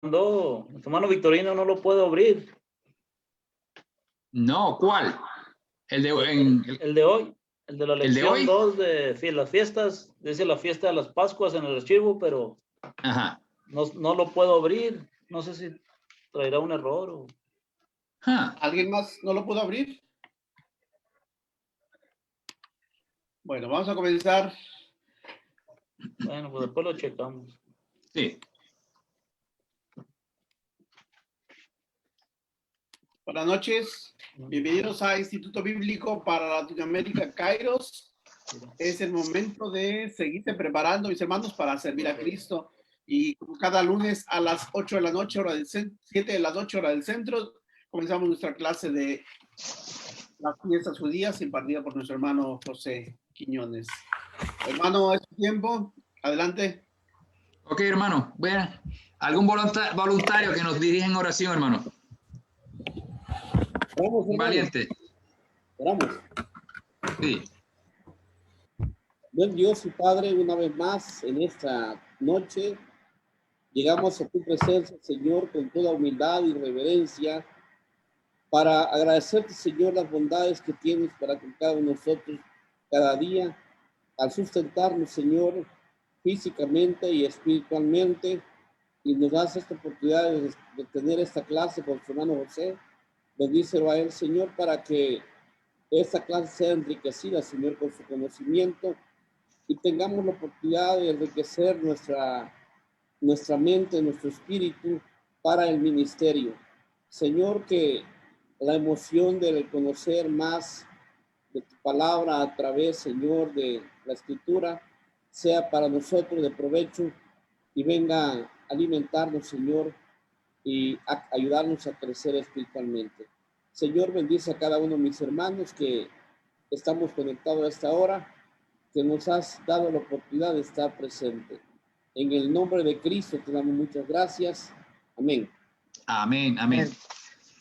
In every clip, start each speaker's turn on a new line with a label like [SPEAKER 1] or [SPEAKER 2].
[SPEAKER 1] mandó, su hermano Victorino no lo puedo abrir.
[SPEAKER 2] No, ¿cuál? El de,
[SPEAKER 1] el de hoy, el de la
[SPEAKER 2] ¿el de
[SPEAKER 1] lección
[SPEAKER 2] hoy?
[SPEAKER 1] 2 de las fiestas, dice la fiesta de las Pascuas en el archivo, pero
[SPEAKER 2] Ajá.
[SPEAKER 1] no lo puedo abrir. No sé si traerá un error o...
[SPEAKER 3] ¿Alguien más no lo pudo abrir? Bueno, vamos a comenzar.
[SPEAKER 1] Bueno, pues después lo checamos.
[SPEAKER 2] Sí.
[SPEAKER 3] Buenas noches. Bienvenidos a Instituto Bíblico para Latinoamérica, Kairos. Es el momento de seguirse preparando, mis hermanos, para servir a Cristo. Y como cada lunes a las 8 de la noche, hora del 7 de las 8 hora del centro, comenzamos nuestra clase de las fiestas judías impartida por nuestro hermano José Quiñones. Hermano, es tu tiempo. Adelante.
[SPEAKER 2] Ok, hermano. Bueno, ¿algún voluntario que nos dirija en oración, hermano?
[SPEAKER 4] Oramos, hermano.
[SPEAKER 2] Valiente.
[SPEAKER 4] Oramos.
[SPEAKER 2] Sí.
[SPEAKER 4] Buen Dios y Padre, una vez más en esta noche llegamos a tu presencia, Señor, con toda humildad y reverencia para agradecerte, Señor, las bondades que tienes para con cada uno de nosotros cada día, al sustentarnos, Señor, físicamente y espiritualmente, y nos das esta oportunidad de tener esta clase con su hermano José. Bendícelo a él, Señor, para que esta clase sea enriquecida, Señor, con su conocimiento y tengamos la oportunidad de enriquecer nuestra mente, nuestro espíritu para el ministerio. Señor, que la emoción del conocer más de tu palabra a través, Señor, de la escritura, sea para nosotros de provecho y venga a alimentarnos, Señor, y a ayudarnos a crecer espiritualmente. Señor, bendice a cada uno de mis hermanos que estamos conectados a esta hora, que nos has dado la oportunidad de estar presente. En el nombre de Cristo te damos muchas gracias. Amén.
[SPEAKER 2] Amén, amén.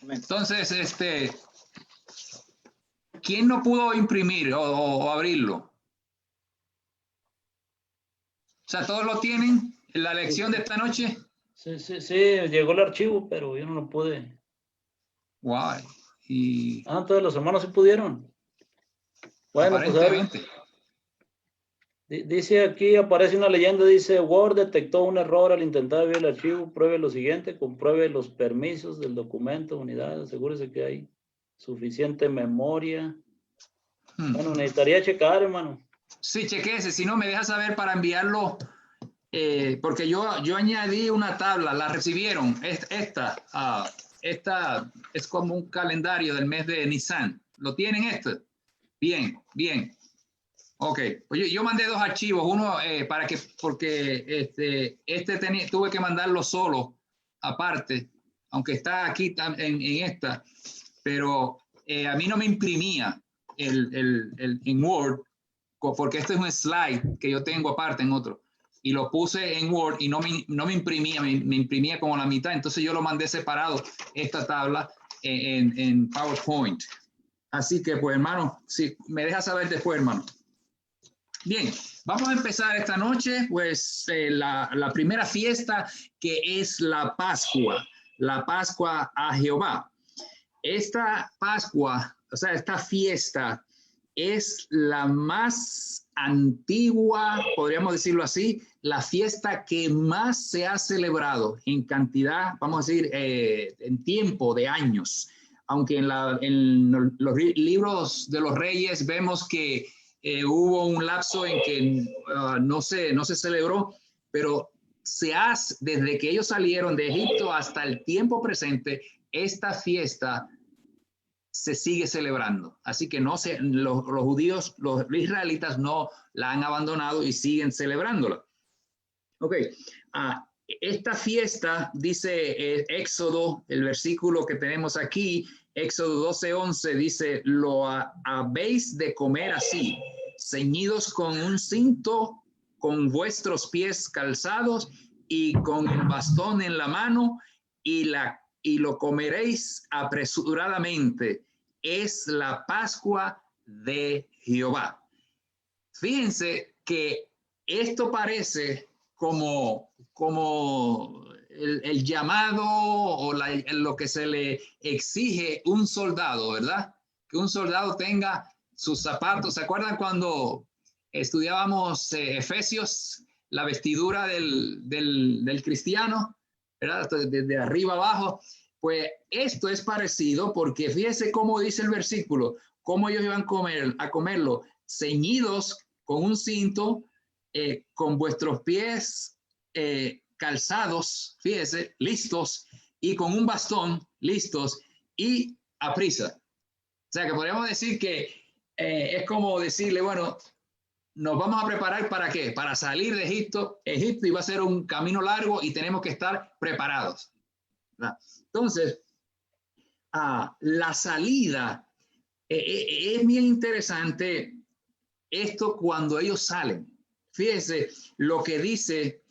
[SPEAKER 1] Amén.
[SPEAKER 2] Entonces, ¿quién no pudo imprimir o abrirlo? O sea, ¿todos lo tienen en la lección de esta noche?
[SPEAKER 1] Sí, llegó el archivo, pero yo no lo pude.
[SPEAKER 2] Guay. Y
[SPEAKER 1] Entonces los hermanos sí pudieron. Bueno, pues ahora,
[SPEAKER 2] aparentemente.
[SPEAKER 1] dice aquí, aparece una leyenda, dice, Word detectó un error al intentar abrir el archivo, pruebe lo siguiente, compruebe los permisos del documento, unidad, asegúrese que hay suficiente memoria. Bueno, necesitaría checar, hermano.
[SPEAKER 2] Sí, chequese, si no me deja saber para enviarlo, porque yo añadí una tabla, la recibieron, esta es como un calendario del mes de Nisan. ¿Lo tienen esto? Bien, bien. Ok, oye, yo mandé dos archivos, uno porque tuve que mandarlo solo, aparte, aunque está aquí en esta, pero a mí no me imprimía en Word, porque este es un slide que yo tengo aparte en otro, y lo puse en Word y no me imprimía, me imprimía como la mitad, entonces yo lo mandé separado, esta tabla, en PowerPoint. Así que, pues, hermano, si me deja saber después, hermano. Bien, vamos a empezar esta noche, pues, la primera fiesta, que es la Pascua a Jehová. Esta Pascua, o sea, esta fiesta es la más antigua, podríamos decirlo así, la fiesta que más se ha celebrado en cantidad, vamos a decir, en tiempo de años. Aunque en los libros de los reyes vemos que hubo un lapso en que no se celebró, pero desde que ellos salieron de Egipto hasta el tiempo presente, esta fiesta se sigue celebrando. Así que los judíos, los israelitas no la han abandonado y siguen celebrándola. Ok, esta fiesta, dice Éxodo, el versículo que tenemos aquí, Éxodo 12:11, dice, lo habéis de comer así, ceñidos con un cinto, con vuestros pies calzados y con el bastón en la mano, y lo comeréis apresuradamente. Es la Pascua de Jehová. Fíjense que esto parece como el llamado o lo que se le exige un soldado, ¿verdad? Que un soldado tenga sus zapatos. ¿Se acuerdan cuando estudiábamos Efesios, la vestidura del cristiano, ¿verdad? Desde arriba abajo. Pues esto es parecido porque fíjese cómo dice el versículo, cómo ellos iban a comerlo, ceñidos con un cinto, con vuestros pies calzados, fíjese, listos, y con un bastón, listos, y a prisa. O sea que podríamos decir que es como decirle, bueno, nos vamos a preparar ¿para qué? Para salir de Egipto. Egipto iba a ser un camino largo y tenemos que estar preparados, ¿verdad? Entonces, la salida, es bien interesante esto cuando ellos salen. Fíjese lo que dice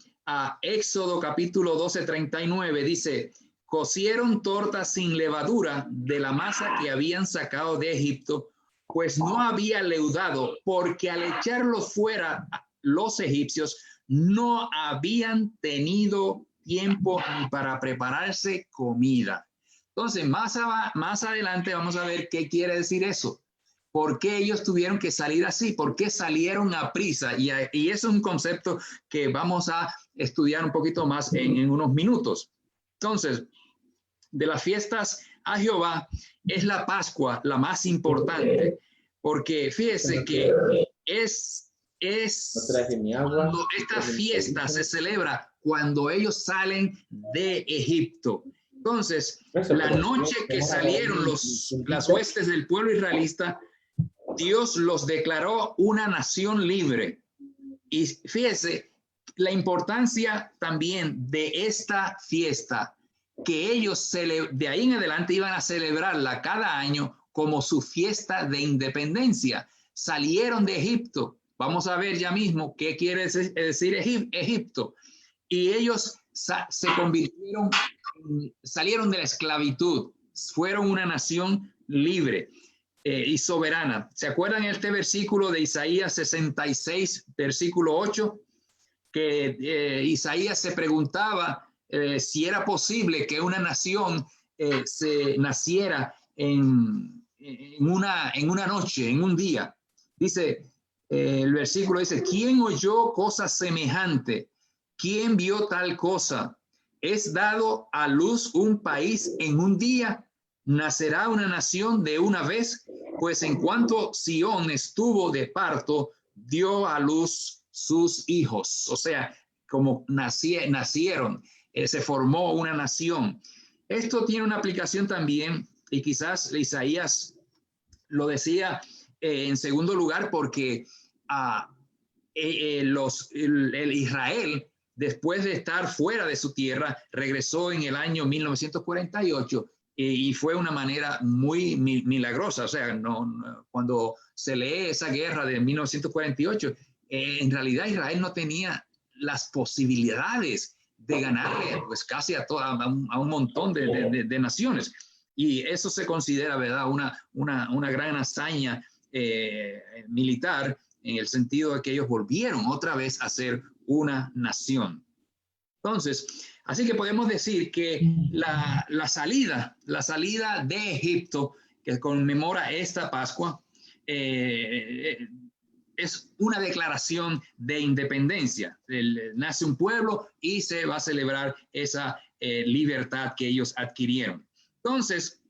[SPEAKER 2] Éxodo capítulo 12:39, dice, cocieron tortas sin levadura de la masa que habían sacado de Egipto, pues no había leudado, porque al echarlos fuera los egipcios no habían tenido tiempo ni para prepararse comida. Entonces, más adelante vamos a ver qué quiere decir eso. ¿Por qué ellos tuvieron que salir así? ¿Por qué salieron a prisa? Y es un concepto que vamos a estudiar un poquito más en unos minutos. Entonces, de las fiestas a Jehová es la Pascua la más importante, porque fíjese que es cuando esta fiesta se celebra cuando ellos salen de Egipto. Entonces, la noche que salieron las huestes del pueblo israelita, Dios los declaró una nación libre. Y fíjese la importancia también de esta fiesta, que ellos de ahí en adelante iban a celebrarla cada año como su fiesta de independencia. Salieron de Egipto. Vamos a ver ya mismo qué quiere decir Egipto. Y ellos se convirtieron, salieron de la esclavitud, fueron una nación libre y soberana. ¿Se acuerdan este versículo de Isaías 66, versículo 8? Que Isaías se preguntaba si era posible que una nación se naciera en una noche, en un día. Dice, el versículo dice, ¿quién oyó cosa semejante? ¿Quién vio tal cosa? ¿Es dado a luz un país en un día? ¿Nacerá una nación de una vez? Pues en cuanto Sión estuvo de parto, dio a luz sus hijos. O sea, como nacieron, se formó una nación. Esto tiene una aplicación también, y quizás Isaías lo decía en segundo lugar, porque el Israel, después de estar fuera de su tierra, regresó en el año 1948 y fue una manera muy milagrosa. O sea, cuando se lee esa guerra de 1948, en realidad Israel no tenía las posibilidades de ganarle pues casi a un montón de naciones. Y eso se considera, ¿verdad?, una gran hazaña militar, en el sentido de que ellos volvieron otra vez a ser una nación. Entonces, así que podemos decir que la salida de Egipto, que conmemora esta Pascua, es una declaración de independencia. Nace un pueblo y se va a celebrar esa libertad que ellos adquirieron. Entonces,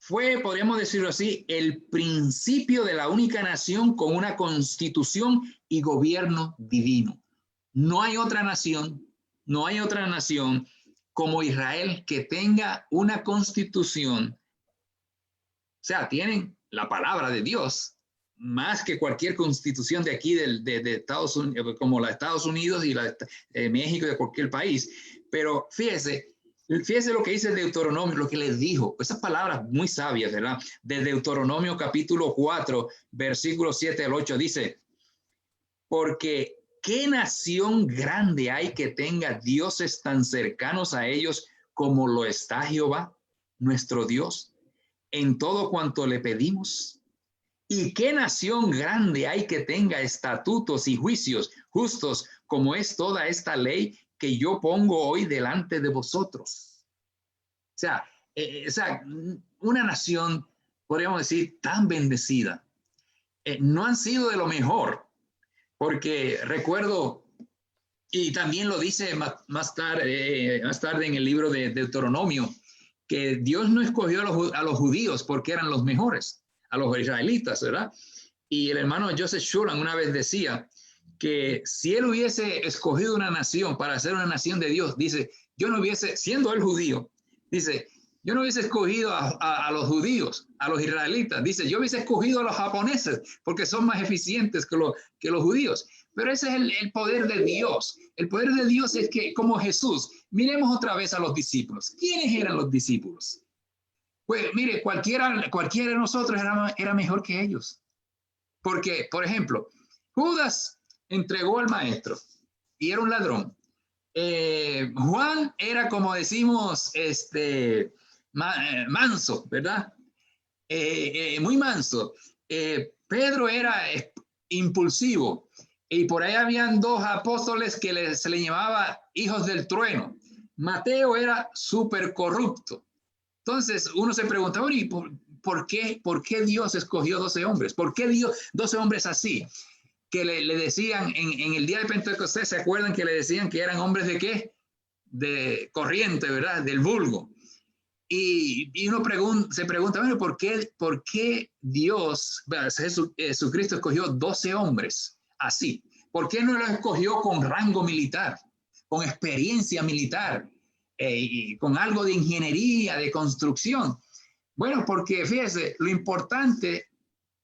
[SPEAKER 2] podríamos decirlo así, el principio de la única nación con una constitución y gobierno divino. No hay otra nación como Israel que tenga una constitución. O sea, tienen la palabra de Dios más que cualquier constitución de aquí de Estados Unidos, como la de Estados Unidos y la de México, de cualquier país. Pero fíjese lo que dice el Deuteronomio, lo que les dijo, esas palabras muy sabias, ¿verdad? De Deuteronomio capítulo 4, versículos 7 al 8, dice, porque ¿qué nación grande hay que tenga dioses tan cercanos a ellos como lo está Jehová, nuestro Dios, en todo cuanto le pedimos? ¿Y qué nación grande hay que tenga estatutos y juicios justos como es toda esta ley que yo pongo hoy delante de vosotros. O sea, una nación, podríamos decir, tan bendecida. No han sido de lo mejor, porque recuerdo, y también lo dice más tarde en el libro de Deuteronomio, que Dios no escogió a los judíos porque eran los mejores, a los israelitas, ¿verdad? Y el hermano Joseph Shulam una vez decía que si él hubiese escogido una nación para ser una nación de Dios, dice, yo no hubiese, siendo él judío, dice, yo no hubiese escogido a los judíos, a los israelitas. Dice, yo hubiese escogido a los japoneses porque son más eficientes que los judíos. Pero ese es el poder de Dios. El poder de Dios es que, como Jesús, miremos otra vez a los discípulos. ¿Quiénes eran los discípulos? Pues mire, cualquiera de nosotros era mejor que ellos. Porque, por ejemplo, Judas entregó al maestro y era un ladrón. Juan era, como decimos, manso, ¿verdad? Muy manso. Pedro era impulsivo. Y por ahí habían dos apóstoles que se le llamaba hijos del trueno. Mateo era súper corrupto. Entonces uno se pregunta, ¿y por qué Dios escogió 12 hombres? ¿Por qué Dios 12 hombres así? Que le decían en el día de Pentecostés, ¿se acuerdan que le decían que eran hombres de qué? De corriente, ¿verdad? Del vulgo. Y uno se pregunta, bueno, ¿por qué Dios, Jesucristo escogió 12 hombres así? ¿Por qué no los escogió con rango militar, con experiencia militar, y con algo de ingeniería, de construcción? Bueno, porque fíjese, lo importante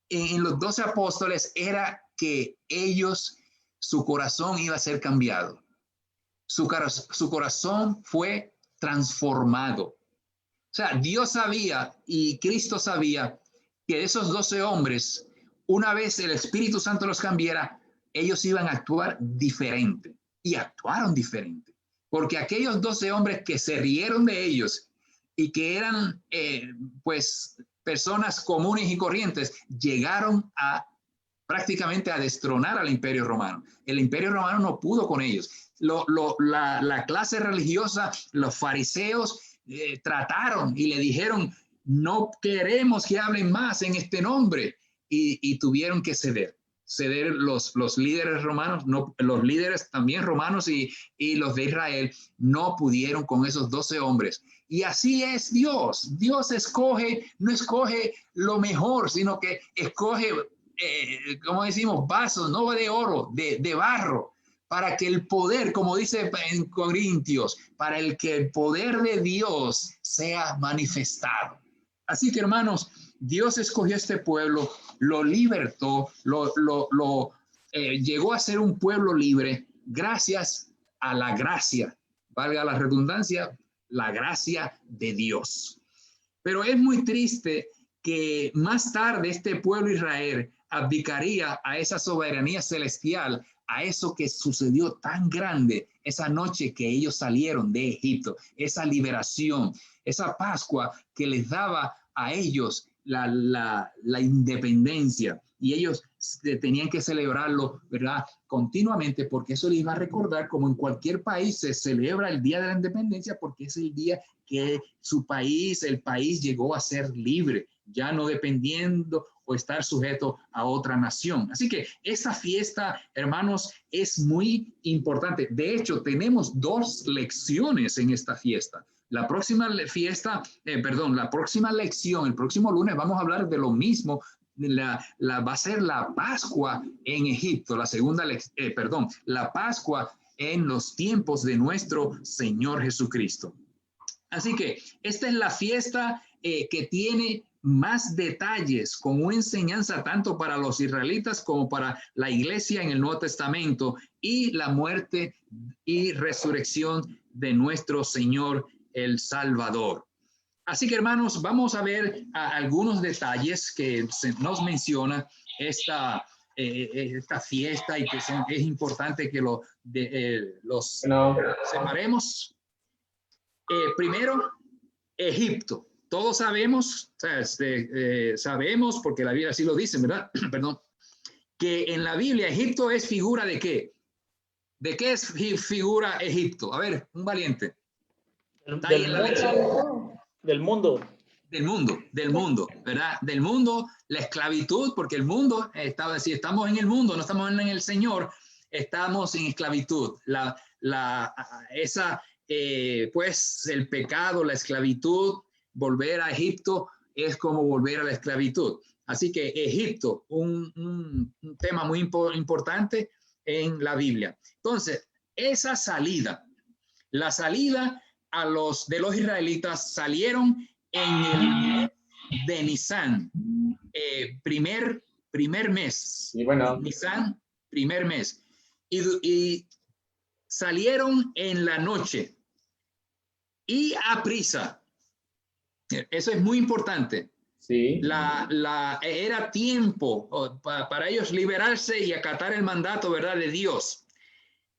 [SPEAKER 2] en los 12 apóstoles era que ellos, su corazón iba a ser cambiado. Su corazón fue transformado. O sea, Dios sabía y Cristo sabía que esos 12 hombres, una vez el Espíritu Santo los cambiara, ellos iban a actuar diferente. Y actuaron diferente. Porque aquellos 12 hombres que se rieron de ellos y que eran, pues, personas comunes y corrientes, llegaron prácticamente a destronar al Imperio Romano. El Imperio Romano no pudo con ellos. La clase religiosa, los fariseos, trataron y le dijeron, no queremos que hablen más en este nombre, y tuvieron que ceder los líderes romanos, los líderes también romanos y los de Israel no pudieron con esos 12 hombres. Y así es Dios. Dios no escoge lo mejor, sino que escoge, como decimos, vasos, no de oro, de barro, para que el poder, como dice en Corintios, que el poder de Dios sea manifestado. Así que, hermanos, Dios escogió a este pueblo, lo libertó, llegó a ser un pueblo libre gracias a la gracia, valga la redundancia, la gracia de Dios. Pero es muy triste que más tarde este pueblo Israel abdicaría a esa soberanía celestial, a eso que sucedió tan grande esa noche que ellos salieron de Egipto, esa liberación, esa Pascua que les daba a ellos la independencia, y ellos tenían que celebrarlo, ¿verdad?, continuamente, porque eso les iba a recordar, como en cualquier país se celebra el Día de la Independencia, porque es el día que el país llegó a ser libre, ya no dependiendo o estar sujeto a otra nación. Así que esta fiesta, hermanos, es muy importante. De hecho, tenemos 2 lecciones en esta fiesta. La próxima lección, el próximo lunes vamos a hablar de lo mismo. Va a ser la Pascua en Egipto, la Pascua en los tiempos de nuestro Señor Jesucristo. Así que esta es la fiesta que tiene más detalles, con una enseñanza tanto para los israelitas como para la iglesia en el Nuevo Testamento, y la muerte y resurrección de nuestro Señor el Salvador. Así que, hermanos, vamos a ver algunos detalles que nos menciona esta fiesta, y que es importante que los separemos. Primero, Egipto. Todos sabemos, sabemos, porque la Biblia así lo dice, ¿verdad? Perdón, que en la Biblia Egipto es figura ¿de qué? ¿De qué es figura Egipto? A ver, un valiente.
[SPEAKER 1] Del,
[SPEAKER 2] Está ahí en la lección.
[SPEAKER 1] del mundo.
[SPEAKER 2] Del mundo, ¿verdad? Del mundo, la esclavitud, porque el mundo, si estamos en el mundo, no estamos en el Señor, estamos en esclavitud. Pues el pecado, la esclavitud, volver a Egipto es como volver a la esclavitud. Así que Egipto, un tema muy importante en la Biblia. Entonces, esa salida, la salida de los israelitas salieron en el mes de Nisan, primer mes.
[SPEAKER 5] Y bueno,
[SPEAKER 2] Nisan, primer mes. Y salieron en la noche y a prisa. Eso es muy importante.
[SPEAKER 5] sí.
[SPEAKER 2] Era tiempo para ellos liberarse y acatar el mandato, ¿verdad?, de Dios.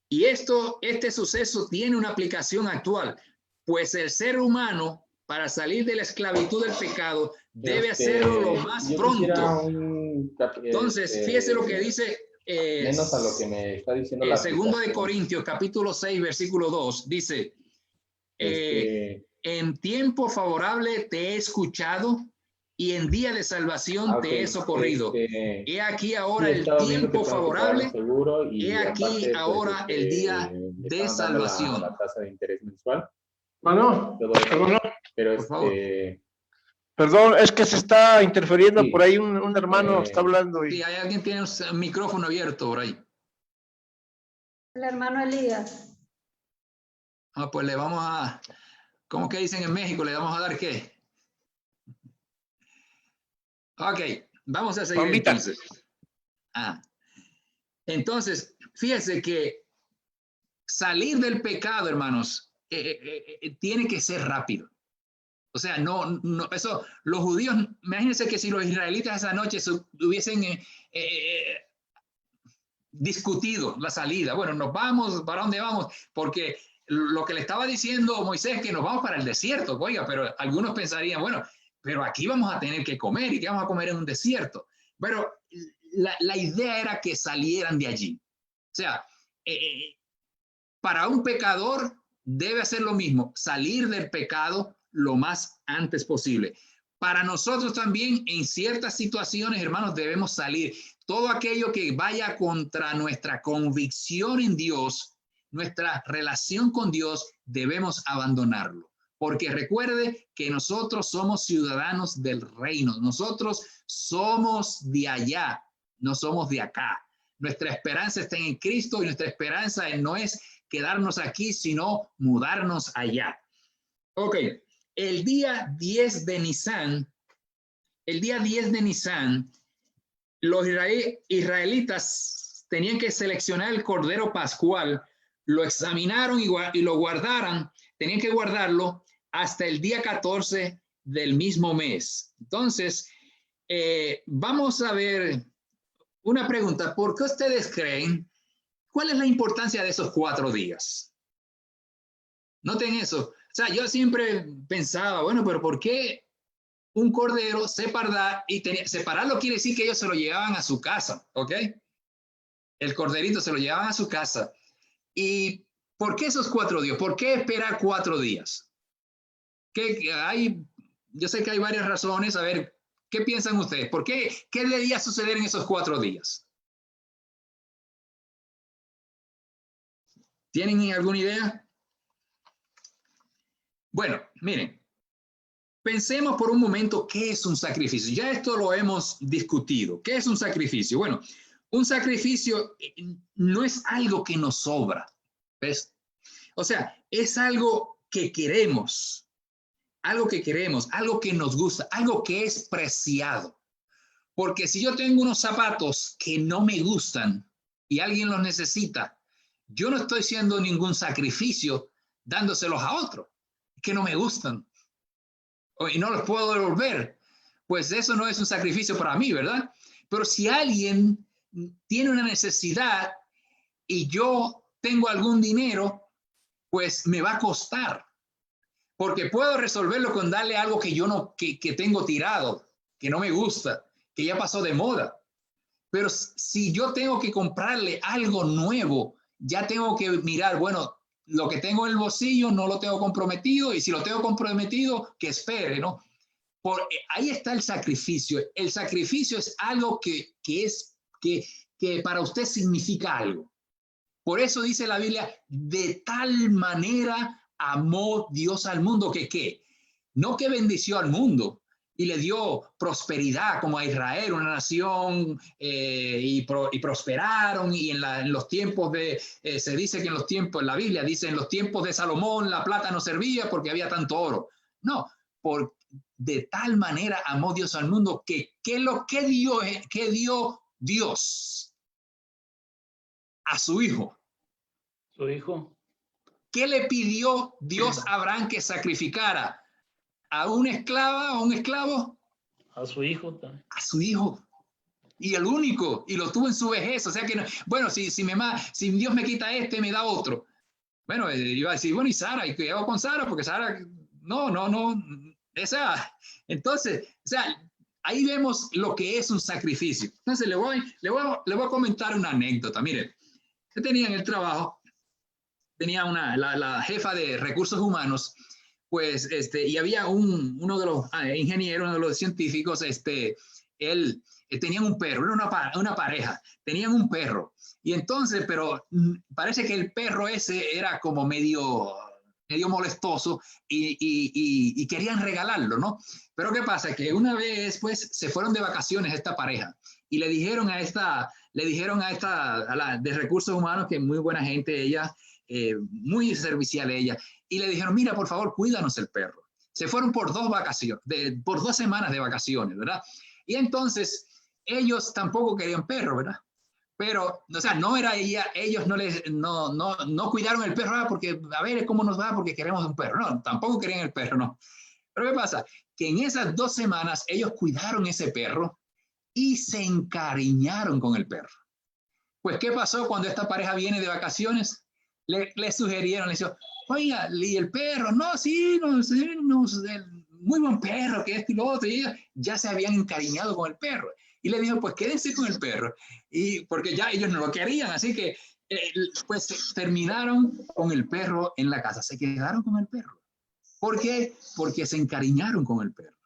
[SPEAKER 2] Y este suceso tiene una aplicación actual, pues el ser humano, para salir de la esclavitud del pecado, debe hacerlo lo más pronto. Entonces, fíjese lo que dice
[SPEAKER 5] menos a lo que me está diciendo la
[SPEAKER 2] Segundo de Corintios, capítulo 6, versículo 2, dice, en tiempo favorable te he escuchado y en día de salvación te he socorrido. He aquí ahora el tiempo favorable, he aquí ahora el día de salvación.
[SPEAKER 5] La tasa de interés mensual.
[SPEAKER 6] Bueno,
[SPEAKER 5] Pero
[SPEAKER 2] por favor.
[SPEAKER 6] perdón, es que se está interfiriendo
[SPEAKER 5] Sí.
[SPEAKER 6] por ahí un hermano está hablando.
[SPEAKER 2] Sí, hay alguien que tiene un micrófono abierto por ahí.
[SPEAKER 7] El hermano Elías.
[SPEAKER 2] Pues le vamos a, ¿cómo que dicen en México? ¿Le vamos a dar qué? Ok, vamos a seguir
[SPEAKER 6] Bombita.
[SPEAKER 2] entonces. Entonces, fíjese que salir del pecado, hermanos, tiene que ser rápido. O sea, no, eso, los judíos, imagínense que si los israelitas esa noche hubiesen discutido la salida, bueno, nos vamos, ¿para dónde vamos? Porque lo que le estaba diciendo Moisés es que nos vamos para el desierto, oiga, pero algunos pensarían, bueno, pero aquí vamos a tener que comer, ¿y qué vamos a comer en un desierto? Pero la idea era que salieran de allí. O sea, para un pecador debe hacer lo mismo, salir del pecado lo más antes posible. Para nosotros también, en ciertas situaciones, hermanos, debemos salir. Todo aquello que vaya contra nuestra convicción en Dios, nuestra relación con Dios, debemos abandonarlo. Porque recuerde que nosotros somos ciudadanos del reino. Nosotros somos de allá, no somos de acá. Nuestra esperanza está en Cristo y nuestra esperanza no es quedarnos aquí, sino mudarnos allá. Ok, el día 10 de Nisan, los israelitas tenían que seleccionar el cordero pascual, lo examinaron y lo guardaron, tenían que guardarlo hasta el día 14 del mismo mes. Entonces, vamos a ver una pregunta. ¿Por qué ustedes creen? ¿Cuál es la importancia de esos 4 días? Noten eso. O sea, yo siempre pensaba, bueno, pero ¿por qué un cordero separar? Separarlo quiere decir que ellos se lo llevaban a su casa, ¿ok? El corderito se lo llevaban a su casa. ¿Y por qué esos 4 días? ¿Por qué esperar 4 días? Yo sé que hay varias razones. A ver, ¿qué piensan ustedes? ¿Por qué? ¿Qué debía suceder en esos 4 días? ¿Tienen alguna idea? Bueno, miren, pensemos por un momento qué es un sacrificio. Ya esto lo hemos discutido. ¿Qué es un sacrificio? Bueno, un sacrificio no es algo que nos sobra, ¿ves? O sea, es algo que queremos, algo que nos gusta, algo que es preciado. Porque si yo tengo unos zapatos que no me gustan y alguien los necesita, yo no estoy haciendo ningún sacrificio dándoselos a otro que no me gustan y no los puedo devolver. Pues eso no es un sacrificio para mí, ¿verdad? Pero si alguien tiene una necesidad y yo tengo algún dinero, pues me va a costar, porque puedo resolverlo con darle algo que yo no, que tengo tirado, que no me gusta, que ya pasó de moda. Pero si yo tengo que comprarle algo nuevo, ya tengo que mirar, bueno, lo que tengo en el bolsillo no lo tengo comprometido, y si lo tengo comprometido, que espere, ¿no? Ahí está el sacrificio. El sacrificio es algo que para usted significa algo. Por eso dice la Biblia, de tal manera amó Dios al mundo que ¿qué? No que bendició al mundo y le dio prosperidad como a Israel, una nación, y prosperaron, y en los tiempos se dice que en los tiempos, en la Biblia dice, en los tiempos de Salomón la plata no servía porque había tanto oro. No, de tal manera amó Dios al mundo que dio Dios a su hijo.
[SPEAKER 1] Su hijo.
[SPEAKER 2] ¿Qué le pidió Dios a Abraham que sacrificara? ¿A una esclava o un esclavo?
[SPEAKER 1] A su hijo también.
[SPEAKER 2] A su hijo. Y el único, y lo tuvo en su vejez. O sea que, bueno, si Dios me quita me da otro. Bueno, iba a decir, bueno, y Sara, ¿y qué hago con Sara? Porque Sara, no. Entonces, o sea, ahí vemos lo que es un sacrificio. Entonces, le voy a comentar una anécdota. Mire, yo tenía en el trabajo, tenía la jefa de recursos humanos, pues, y había uno de los ingenieros, uno de los científicos, él tenían un perro, era una pareja, tenían un perro, y entonces, pero parece que el perro ese era como medio molestoso, y querían regalarlo, ¿no? Pero ¿qué pasa? Que una vez, pues, se fueron de vacaciones esta pareja, y le dijeron a la de recursos humanos, que muy buena gente ella, muy servicial ella, y le dijeron, mira, por favor, cuídanos el perro. Se fueron por 2 semanas de vacaciones, ¿verdad? Y entonces ellos tampoco querían perro, ¿verdad? Pero, o sea, no era ella, ellos no cuidaron el perro, porque a ver cómo nos va, porque queremos un perro. No, tampoco querían el perro, no. Pero ¿qué pasa? Que en esas 2 semanas ellos cuidaron ese perro y se encariñaron con el perro. Pues, ¿qué pasó cuando esta pareja viene de vacaciones? Le sugirieron, le dijeron, oiga, y el perro, no, sí, muy buen perro, que esto y lo otro, y ellos ya se habían encariñado con el perro. Y le dijo, pues quédense con el perro, y porque ya ellos no lo querían, así que pues terminaron con el perro en la casa, se quedaron con el perro. ¿Por qué? Porque se encariñaron con el perro.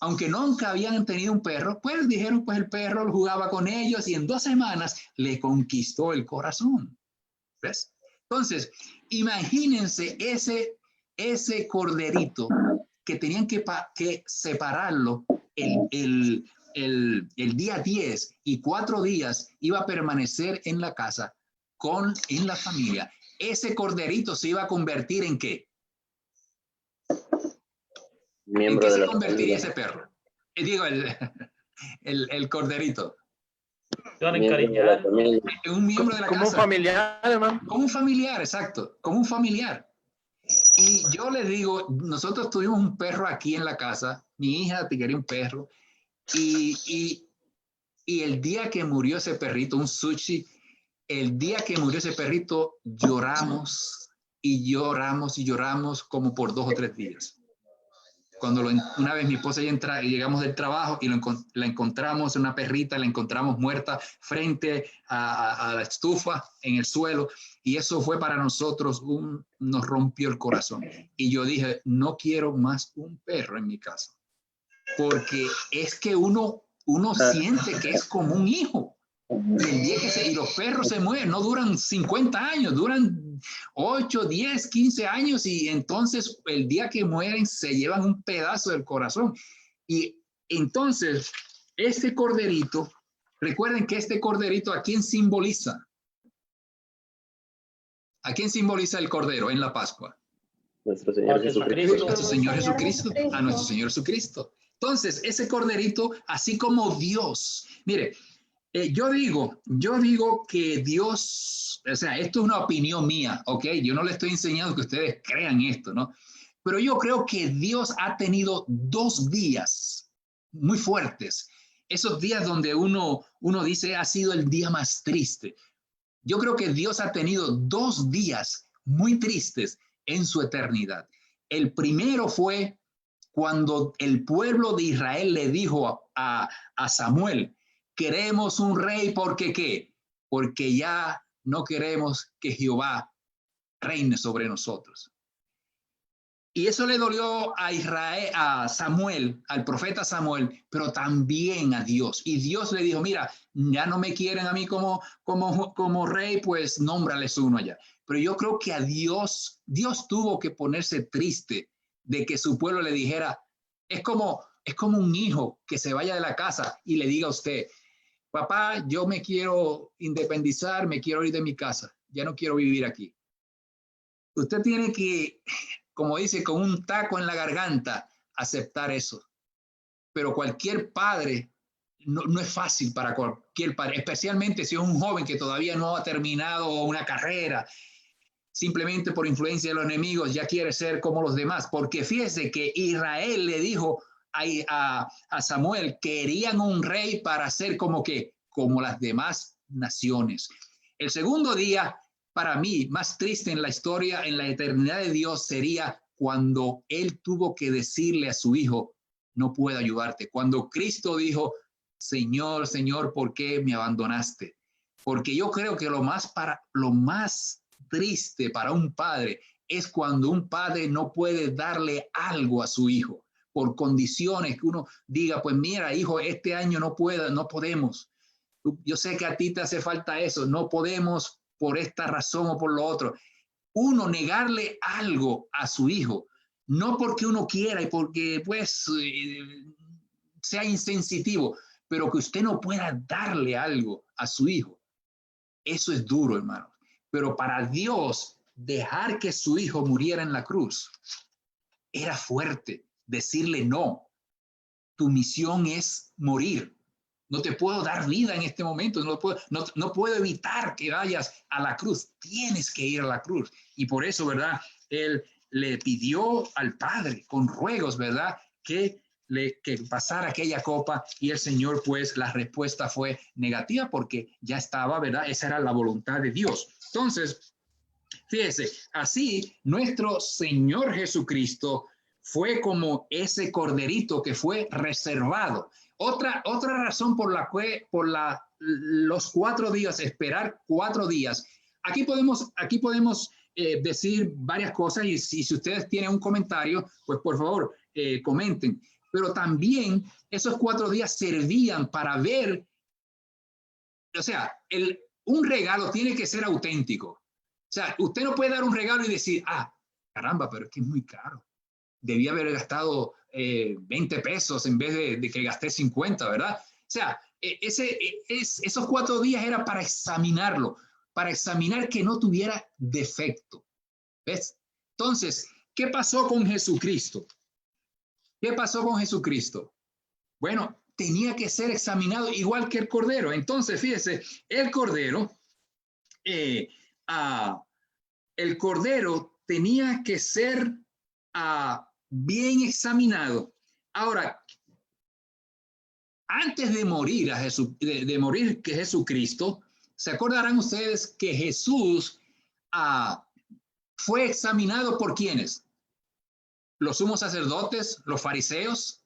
[SPEAKER 2] Aunque nunca habían tenido un perro, pues dijeron, pues el perro jugaba con ellos, y en 2 semanas le conquistó el corazón. ¿Ves? Entonces, imagínense ese corderito que tenían que separarlo el día 10, y 4 días iba a permanecer en la casa en la familia. Ese corderito se iba a convertir ¿en qué?
[SPEAKER 8] Miembro
[SPEAKER 2] ¿En qué
[SPEAKER 8] de
[SPEAKER 2] se
[SPEAKER 8] la
[SPEAKER 2] convertiría
[SPEAKER 8] familia.
[SPEAKER 2] ese perro? Digo, el corderito.
[SPEAKER 1] Se van a encariñar.
[SPEAKER 2] Un miembro de la
[SPEAKER 6] Como
[SPEAKER 2] casa.
[SPEAKER 6] un familiar, hermano.
[SPEAKER 2] Como un familiar, exacto. Como un familiar. Y yo les digo, nosotros tuvimos un perro aquí en la casa. Mi hija quería un perro. Y el día que murió ese perrito, un Sushi, el día que murió ese perrito, lloramos y lloramos y lloramos como por 2 o 3 días. Cuando una vez mi esposa y yo llegamos del trabajo y la encontramos, una perrita, la encontramos muerta frente a la estufa en el suelo, y eso fue para nosotros, nos rompió el corazón. Y yo dije, no quiero más un perro en mi casa, porque es que uno siente que es como un hijo. Y los perros se mueren, no duran 50 años, duran 8, 10, 15 años, y entonces el día que mueren se llevan un pedazo del corazón. Y entonces este corderito, recuerden que este corderito, ¿a quién simboliza? ¿A quién simboliza el cordero en la Pascua?
[SPEAKER 8] Nuestro Señor Jesucristo.
[SPEAKER 2] A nuestro Señor Jesucristo. A nuestro Señor Jesucristo. Entonces, ese corderito, así como Dios, mire, yo digo que Dios, o sea, esto es una opinión mía, ¿ok? Yo no le estoy enseñando que ustedes crean esto, ¿no? Pero yo creo que Dios ha tenido 2 días muy fuertes. Esos días donde uno dice, ha sido el día más triste. Yo creo que Dios ha tenido 2 días muy tristes en su eternidad. El primero fue cuando el pueblo de Israel le dijo a Samuel, queremos un rey, ¿porque qué? Porque ya no queremos que Jehová reine sobre nosotros. Y eso le dolió a Israel, a Samuel, al profeta Samuel, pero también a Dios. Y Dios le dijo, mira, ya no me quieren a mí como rey, pues nómbrales uno allá. Pero yo creo que a Dios tuvo que ponerse triste de que su pueblo le dijera, es como un hijo que se vaya de la casa y le diga a usted, papá, yo me quiero independizar, me quiero ir de mi casa, ya no quiero vivir aquí. Usted tiene que, como dice, con un taco en la garganta, aceptar eso. Pero cualquier padre, no es fácil para cualquier padre, especialmente si es un joven que todavía no ha terminado una carrera, simplemente por influencia de los enemigos ya quiere ser como los demás. Porque fíjese que Israel le dijo a Samuel que querían un rey para ser como las demás naciones. El segundo día, para mí, más triste en la historia, en la eternidad de Dios, sería cuando él tuvo que decirle a su hijo, no puedo ayudarte. Cuando Cristo dijo, Señor, Señor, ¿por qué me abandonaste? Porque yo creo que lo más triste para un padre es cuando un padre no puede darle algo a su hijo por condiciones que uno diga, pues mira, hijo, este año no podemos. Yo sé que a ti te hace falta eso, no podemos por esta razón o por lo otro. Uno negarle algo a su hijo, no porque uno quiera y porque pues sea insensitivo, pero que usted no pueda darle algo a su hijo. Eso es duro, hermano. Pero para Dios, dejar que su hijo muriera en la cruz era fuerte. Decirle no, tu misión es morir. No te puedo dar vida en este momento, no puedo evitar que vayas a la cruz, tienes que ir a la cruz. Y por eso, ¿verdad? Él le pidió al Padre con ruegos, ¿verdad? Que pasara aquella copa, y el Señor, pues, la respuesta fue negativa porque ya estaba, ¿verdad? Esa era la voluntad de Dios. Entonces, fíjese, así nuestro Señor Jesucristo fue como ese corderito que fue reservado. Otra razón por los 4 días, esperar 4 días. Aquí podemos decir varias cosas, y si ustedes tienen un comentario, pues por favor comenten. Pero también esos 4 días servían para ver, o sea, un regalo tiene que ser auténtico. O sea, usted no puede dar un regalo y decir, caramba, pero es que es muy caro. Debía haber gastado 20 pesos en vez de que gasté 50, ¿verdad? O sea, esos 4 días era para examinarlo, para examinar que no tuviera defecto. ¿Ves? Entonces, ¿qué pasó con Jesucristo? ¿Qué pasó con Jesucristo? Bueno, tenía que ser examinado igual que el cordero. Entonces, fíjese, el cordero tenía que ser bien examinado. Ahora, antes de morir de morir que Jesucristo, se acordarán ustedes que Jesús fue examinado por ¿quiénes? Los sumos sacerdotes, los fariseos,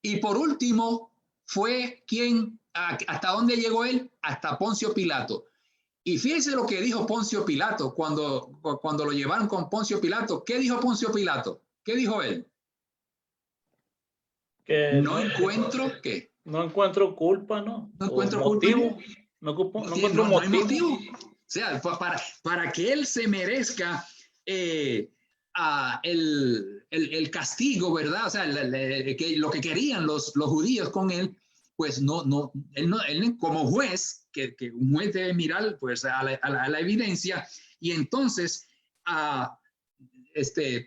[SPEAKER 2] y por último fue ¿quién? ¿Hasta dónde llegó él? Hasta Poncio Pilato. Y fíjense lo que dijo Poncio Pilato cuando lo llevaron con Poncio Pilato. ¿Qué dijo Poncio Pilato? ¿Qué dijo él?
[SPEAKER 1] Que
[SPEAKER 2] no encuentro ¿qué?
[SPEAKER 1] No encuentro culpa, ¿no?
[SPEAKER 2] No encuentro
[SPEAKER 1] motivo.
[SPEAKER 2] No
[SPEAKER 1] encuentro
[SPEAKER 2] hay motivo. O sea, para que él se merezca el castigo, ¿verdad? O sea, lo que querían los judíos con él, pues él como juez, que un juez debe mirar pues a la evidencia, y entonces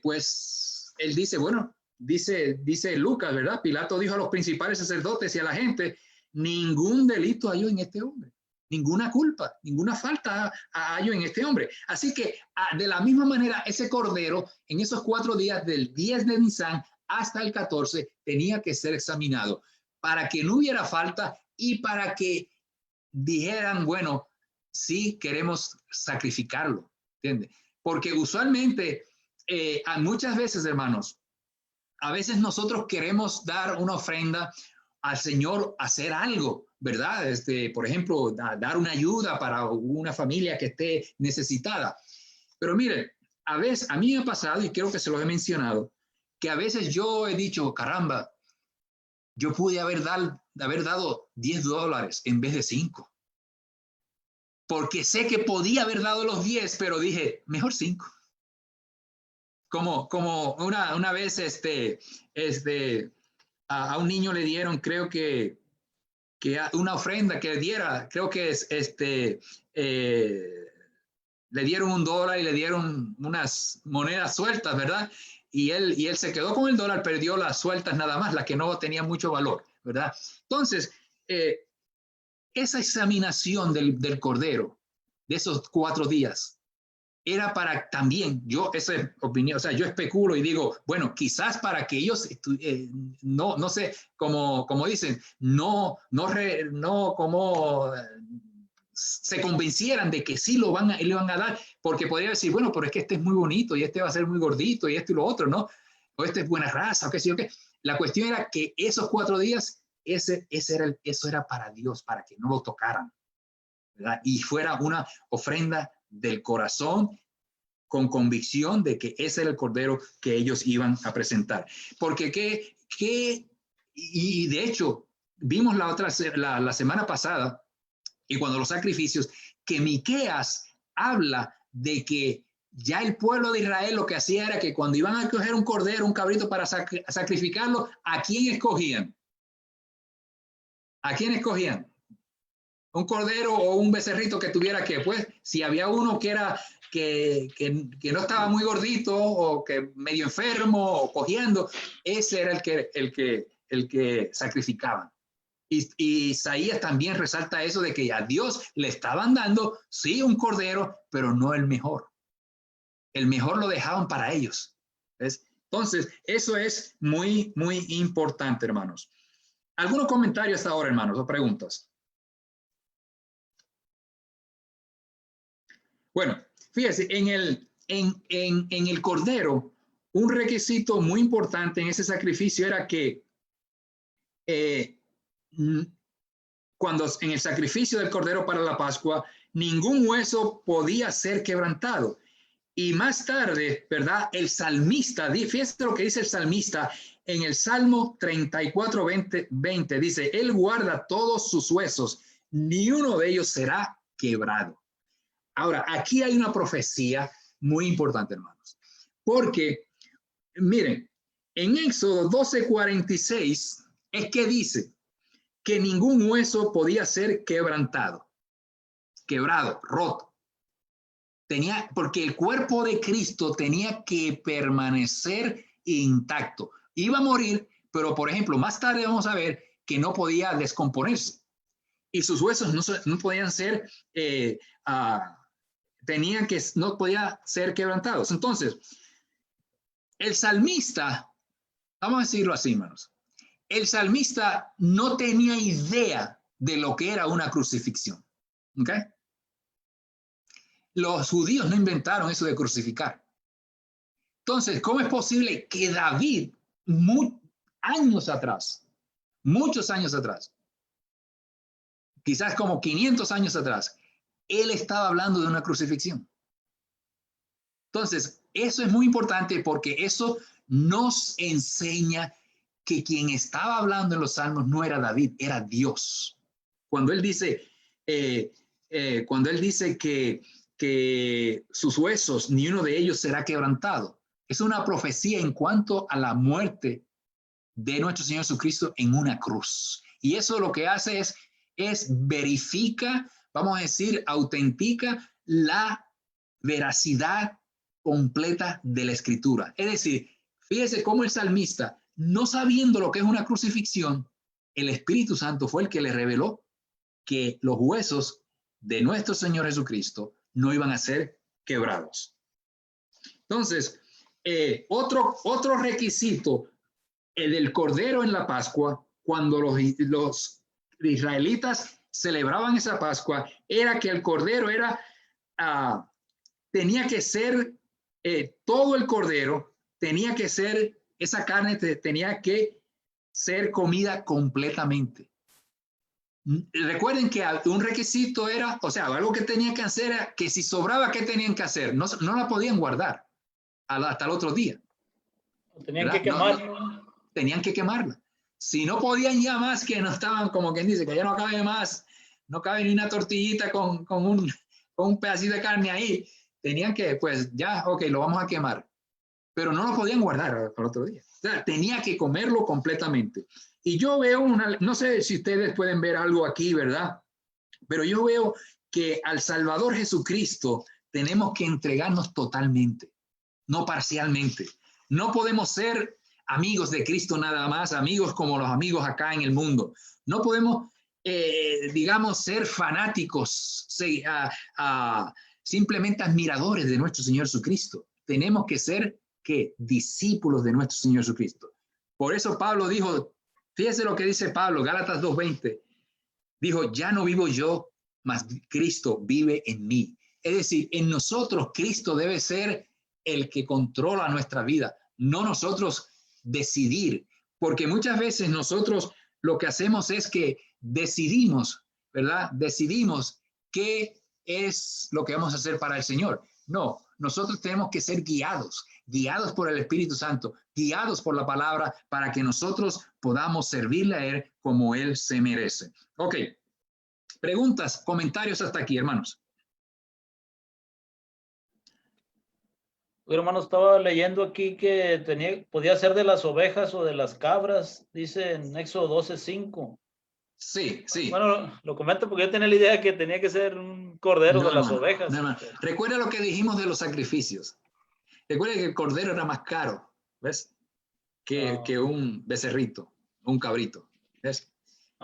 [SPEAKER 2] pues él dice, bueno, dice Lucas, ¿verdad? Pilato dijo a los principales sacerdotes y a la gente, ningún delito halló en este hombre, ninguna culpa, ninguna falta halló en este hombre. Así que de la misma manera, ese cordero en esos 4 días del 10 de Nisan hasta el 14 tenía que ser examinado para que no hubiera falta y para que dijeran, bueno, sí queremos sacrificarlo, ¿entiendes? Porque usualmente, muchas veces, hermanos, a veces nosotros queremos dar una ofrenda al Señor hacer algo, ¿verdad? Por ejemplo, dar una ayuda para una familia que esté necesitada. Pero mire, a veces, a mí me ha pasado, y creo que se lo he mencionado, que a veces yo he dicho, caramba, yo pude haber dado $10 en vez de 5. Porque sé que podía haber dado los 10, pero dije, mejor 5. Como una vez a un niño le dieron, creo que una ofrenda que diera, creo que le dieron $1 y le dieron unas monedas sueltas, ¿verdad? Y él se quedó con el dólar, perdió las sueltas nada más, las que no tenían mucho valor, ¿verdad? Entonces, esa examinación del Cordero, de esos 4 días, era para también, esa es opinión, o sea, yo especulo y digo, bueno, quizás para que ellos, no sé, como dicen, se convencieran de que sí le van a dar, porque podría decir, bueno, pero es que este es muy bonito y este va a ser muy gordito y esto y lo otro, ¿no? O este es buena raza, o qué sé yo qué. La cuestión era que esos 4 días, eso era para Dios, para que no lo tocaran, ¿verdad? Y fuera una ofrenda del corazón con convicción de que ese era el Cordero que ellos iban a presentar. Porque y de hecho, vimos la semana pasada, y cuando los sacrificios, que Miqueas habla de que ya el pueblo de Israel lo que hacía era que cuando iban a coger un cordero, un cabrito para sacrificarlo, ¿a quién escogían? ¿A quién escogían? Un cordero o un becerrito que tuviera que, pues, si había uno que no estaba muy gordito o que medio enfermo o cogiendo, ese era el que sacrificaban. Y Isaías también resalta eso de que a Dios le estaban dando, sí, un cordero, pero no el mejor. El mejor lo dejaban para ellos. ¿Ves? Entonces, eso es muy, muy importante, hermanos. ¿Algunos comentarios hasta ahora, hermanos, o preguntas? Bueno, fíjese, en el cordero, un requisito muy importante en ese sacrificio era que cuando en el sacrificio del cordero para la Pascua, ningún hueso podía ser quebrantado. Y más tarde, ¿verdad? El salmista, fíjese lo que dice el salmista en el Salmo 34, 20, dice, Él guarda todos sus huesos, ni uno de ellos será quebrado. Ahora, aquí hay una profecía muy importante, hermanos, porque, miren, en Éxodo 12:46 es que dice que ningún hueso podía ser quebrado, roto. Porque el cuerpo de Cristo tenía que permanecer intacto. Iba a morir, pero por ejemplo, más tarde vamos a ver que no podía descomponerse. Y sus huesos no podían ser, no podían ser quebrantados. Entonces, el salmista, vamos a decirlo así, hermanos, el salmista no tenía idea de lo que era una crucifixión. ¿Ok? Los judíos no inventaron eso de crucificar. Entonces, ¿cómo es posible que David, muchos años atrás, quizás como 500 años atrás, él estaba hablando de una crucifixión? Entonces, eso es muy importante porque eso nos enseña que quien estaba hablando en los salmos no era David, era Dios. Cuando él dice que sus huesos, ni uno de ellos será quebrantado, es una profecía en cuanto a la muerte de nuestro Señor Jesucristo en una cruz. Y eso lo que hace es verifica, vamos a decir, autentica la veracidad completa de la Escritura. Es decir, fíjese cómo el salmista, no sabiendo lo que es una crucifixión, el Espíritu Santo fue el que le reveló que los huesos de nuestro Señor Jesucristo no iban a ser quebrados. Entonces, otro requisito del Cordero en la Pascua, cuando los israelitas celebraban esa Pascua, era que el Cordero tenía que ser, todo el Cordero tenía que ser, esa carne tenía que ser comida completamente. Recuerden que un requisito era, o sea, algo que tenían que hacer era que si sobraba, ¿qué tenían que hacer? No la podían guardar hasta el otro día.
[SPEAKER 1] Tenían que quemarla.
[SPEAKER 2] Tenían que quemarla. Si no podían ya más, que no estaban, como quien dice, que ya no cabe más, no cabe ni una tortillita con un pedacito de carne ahí, tenían que, pues ya, ok, lo vamos a quemar. Pero no lo podían guardar para el otro día. O sea, tenía que comerlo completamente. Y yo veo no sé si ustedes pueden ver algo aquí, ¿verdad? Pero yo veo que al Salvador Jesucristo tenemos que entregarnos totalmente, no parcialmente. No podemos ser amigos de Cristo nada más, amigos como los amigos acá en el mundo. No podemos, digamos, ser fanáticos, simplemente admiradores de nuestro Señor Jesucristo. Tenemos que ser, ¿qué? Discípulos de nuestro Señor Jesucristo. Por eso Pablo dijo, fíjese lo que dice Pablo, Gálatas 2:20, dijo, ya no vivo yo, mas Cristo vive en mí. Es decir, en nosotros Cristo debe ser el que controla nuestra vida, no nosotros decidir, porque muchas veces nosotros lo que hacemos es que decidimos, ¿verdad? Decidimos qué es lo que vamos a hacer para el Señor. No, nosotros tenemos que ser guiados por el Espíritu Santo, guiados por la palabra, para que nosotros podamos servirle a Él como Él se merece. Ok, preguntas, comentarios hasta aquí, hermanos.
[SPEAKER 1] Hermano, estaba leyendo aquí que podía ser de las ovejas o de las cabras, dice en Éxodo 12:5.
[SPEAKER 2] Sí, sí.
[SPEAKER 1] Bueno, lo comento porque yo tenía la idea que tenía que ser un cordero de las ovejas.
[SPEAKER 2] No. Recuerda lo que dijimos de los sacrificios. Recuerda que el cordero era más caro, ¿ves? Que un becerrito, un cabrito, ¿ves?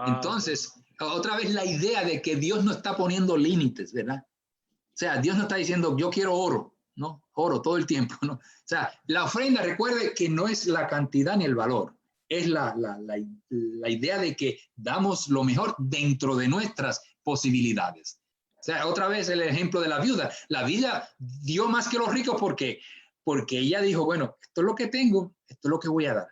[SPEAKER 2] Entonces, otra vez la idea de que Dios no está poniendo límites, ¿verdad? O sea, Dios no está diciendo, yo quiero oro, ¿no? Oro todo el tiempo, ¿no? O sea, la ofrenda, recuerde que no es la cantidad ni el valor, es la idea de que damos lo mejor dentro de nuestras posibilidades. O sea, otra vez el ejemplo de la viuda. La viuda dio más que los ricos porque ella dijo, bueno, esto es lo que tengo, esto es lo que voy a dar.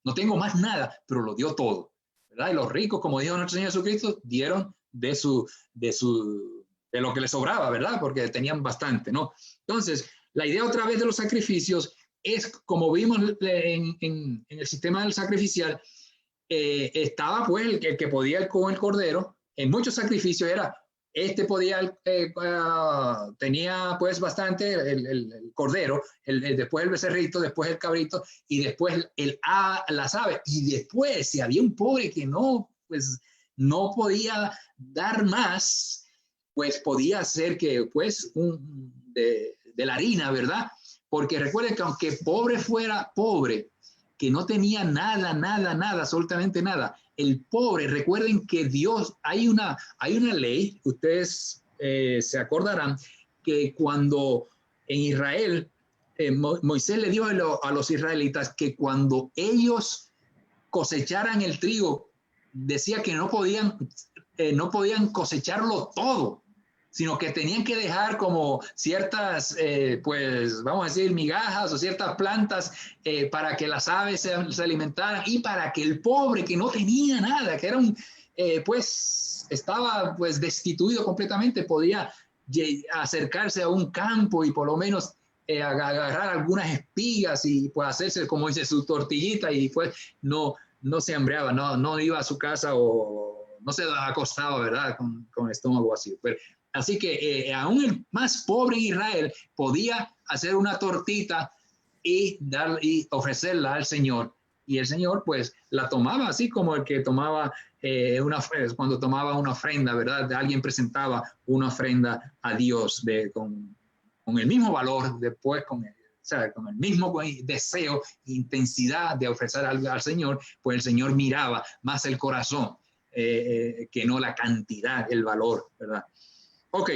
[SPEAKER 2] No tengo más nada, pero lo dio todo, ¿verdad? Y los ricos, como dijo nuestro Señor Jesucristo, dieron de lo que les sobraba, ¿verdad? Porque tenían bastante, ¿no? Entonces, la idea otra vez de los sacrificios es, como vimos en el sistema del sacrificial, estaba pues el que podía ir con el cordero. En muchos sacrificios era, podía, tenía pues bastante el cordero, después el becerrito, después el cabrito y después las aves. Y después, si había un pobre que no podía dar más, pues podía ser que pues de la harina, ¿verdad? Porque recuerden que aunque pobre fuera pobre, que no tenía nada, absolutamente nada, el pobre, recuerden que Dios, hay una ley, ustedes se acordarán, que cuando en Israel, Moisés le dijo a los israelitas que cuando ellos cosecharan el trigo, decía que no podían cosecharlo todo, sino que tenían que dejar como ciertas, pues vamos a decir, migajas o ciertas plantas para que las aves se alimentaran y para que el pobre que no tenía nada, que era estaba pues destituido completamente, podía acercarse a un campo y por lo menos agarrar algunas espigas y pues hacerse, como dice, su tortillita y pues no se hambriaba, no iba a su casa o no se acostaba, ¿verdad? Con el estómago vacío. Así que aún el más pobre en Israel podía hacer una tortita y ofrecerla al Señor. Y el Señor pues la tomaba así como el que tomaba cuando tomaba una ofrenda, ¿verdad? Alguien presentaba una ofrenda a Dios con el mismo valor, después con el mismo deseo, intensidad de ofrecer algo al Señor, pues el Señor miraba más el corazón que no la cantidad, el valor, ¿verdad? Ok,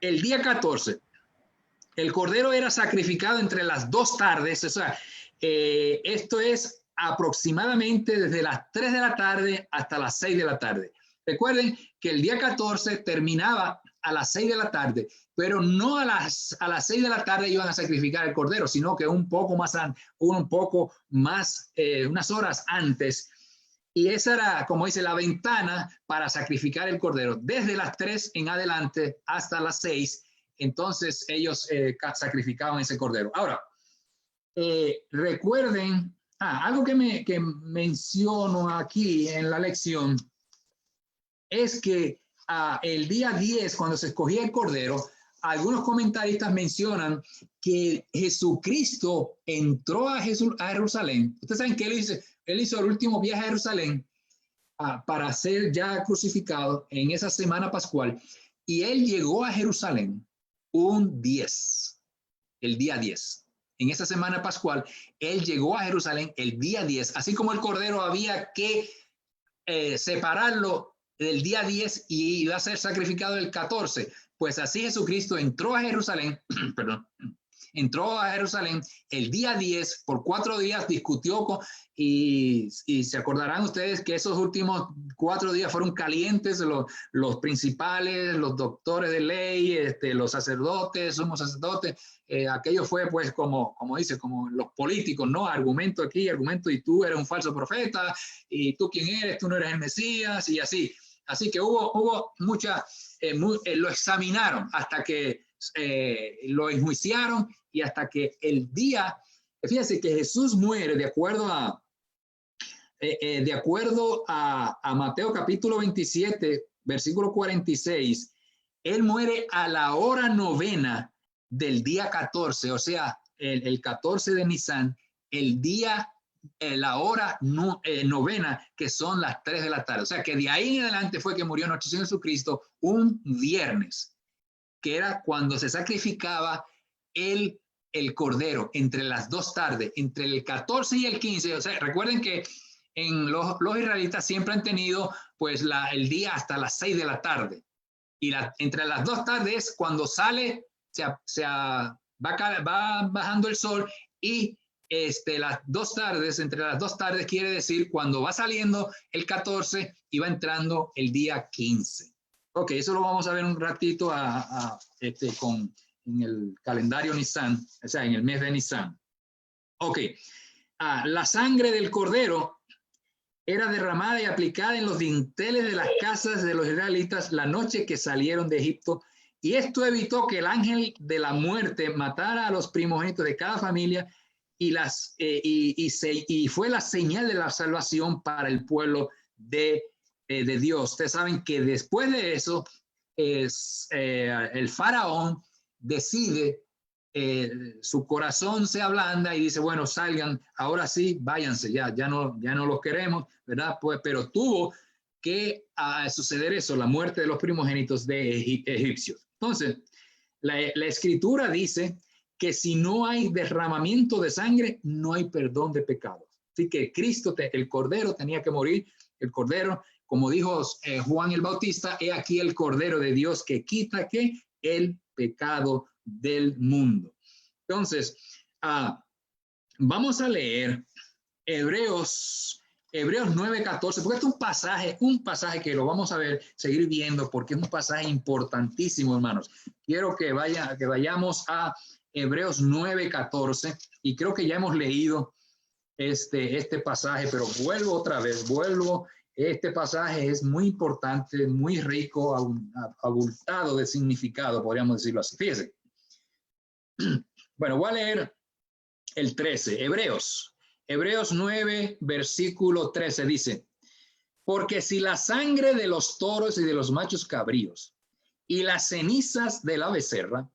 [SPEAKER 2] el día 14, el cordero era sacrificado entre las 2 tardes, o sea, esto es aproximadamente desde las 3 de la tarde hasta las 6 de la tarde. Recuerden que el día 14 terminaba a las 6 de la tarde, pero no a las 6 de la tarde iban a sacrificar el cordero, sino que un poco más, unas horas antes, Y esa era, como dice, la ventana para sacrificar el cordero. Desde las 3 en adelante hasta las 6, entonces ellos sacrificaban ese cordero. Ahora, recuerden, algo que menciono aquí en la lección es que el día 10, cuando se escogía el cordero, algunos comentaristas mencionan que Jesucristo entró a Jerusalén. Ustedes saben que él hizo el último viaje a Jerusalén para ser ya crucificado en esa semana pascual. Y él llegó a Jerusalén el día 10. En esa semana pascual, él llegó a Jerusalén el día 10. Así como el cordero había que separarlo del día 10 y iba a ser sacrificado el 14. Pues así Jesucristo entró a Jerusalén, entró a Jerusalén el día 10, por 4 días discutió y se acordarán ustedes que esos últimos 4 días fueron calientes, los principales, los doctores de ley, los sacerdotes, sumos sacerdotes, aquello fue pues como dice, como los políticos, ¿no? Argumento aquí, argumento, y tú eres un falso profeta, y tú quién eres, tú no eres el Mesías, y así. Así que hubo mucha, lo examinaron hasta que lo enjuiciaron y hasta que el día, fíjense que Jesús muere de acuerdo a Mateo capítulo 27, versículo 46, él muere a la hora 9 del día 14, o sea, el 14 de Nisan, el día la hora 9, que son las 3 de la tarde. O sea que de ahí en adelante fue que murió nuestro Señor Jesucristo un viernes, que era cuando se sacrificaba el cordero entre las 2 tardes, entre el 14 y el 15. O sea, recuerden que en los israelitas siempre han tenido pues el día hasta las 6 de la tarde. Y entre las 2 tardes, cuando sale, va bajando el sol y las 2 tardes, entre las 2 tardes quiere decir cuando va saliendo el 14 y va entrando el día 15. Ok, eso lo vamos a ver un ratito en el calendario Nisan, o sea, en el mes de Nisan. Ok, la sangre del cordero era derramada y aplicada en los dinteles de las casas de los israelitas la noche que salieron de Egipto, y esto evitó que el ángel de la muerte matara a los primogénitos de cada familia, y fue la señal de la salvación para el pueblo de Dios. Ustedes saben que después de eso el faraón decide, su corazón se ablanda y dice, bueno, salgan, ahora sí, váyanse, ya no los queremos, ¿verdad? Pues, pero tuvo que suceder eso, la muerte de los primogénitos de egipcios. Entonces, la escritura dice que si no hay derramamiento de sangre, no hay perdón de pecados. Así que Cristo, el Cordero, tenía que morir. El Cordero, como dijo Juan el Bautista, he aquí el Cordero de Dios que quita el pecado del mundo. Entonces, vamos a leer Hebreos 9:14, porque este es un pasaje que lo vamos a seguir viendo, porque es un pasaje importantísimo, hermanos. Quiero que vayamos a Hebreos 9:14, y creo que ya hemos leído este pasaje, pero vuelvo. Este pasaje es muy importante, muy rico, abultado de significado, podríamos decirlo así. Fíjense. Bueno, voy a leer el 13, Hebreos 9, versículo 13, dice: porque si la sangre de los toros y de los machos cabríos y las cenizas de la becerra,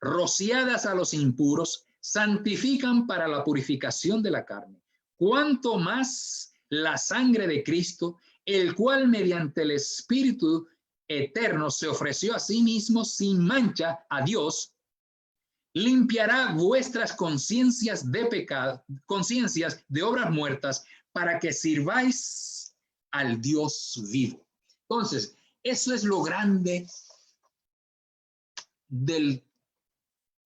[SPEAKER 2] rociadas a los impuros, santifican para la purificación de la carne, cuánto más la sangre de Cristo, el cual mediante el Espíritu eterno se ofreció a sí mismo sin mancha a Dios, limpiará vuestras conciencias de pecado, conciencias de obras muertas, para que sirváis al Dios vivo. Entonces, eso es lo grande del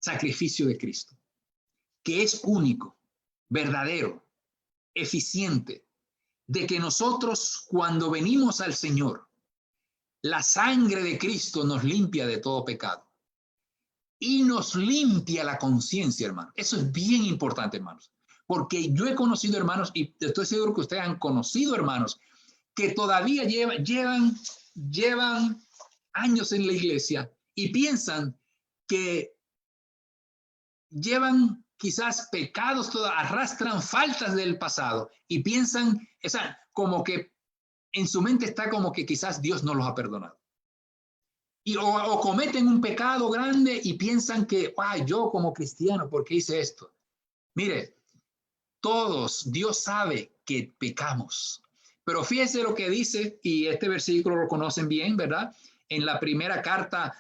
[SPEAKER 2] sacrificio de Cristo, que es único, verdadero, eficiente, de que nosotros cuando venimos al Señor, la sangre de Cristo nos limpia de todo pecado y nos limpia la conciencia, hermano. Eso es bien importante, hermanos, Porque yo he conocido hermanos, y estoy seguro que ustedes han conocido hermanos, que todavía llevan años en la iglesia y piensan que llevan quizás pecados, arrastran faltas del pasado y piensan, como que en su mente está como que quizás Dios no los ha perdonado. O cometen un pecado grande y piensan que, yo como cristiano, ¿por qué hice esto? Mire, todos, Dios sabe que pecamos. Pero fíjese lo que dice, y este versículo lo conocen bien, ¿verdad? En la primera carta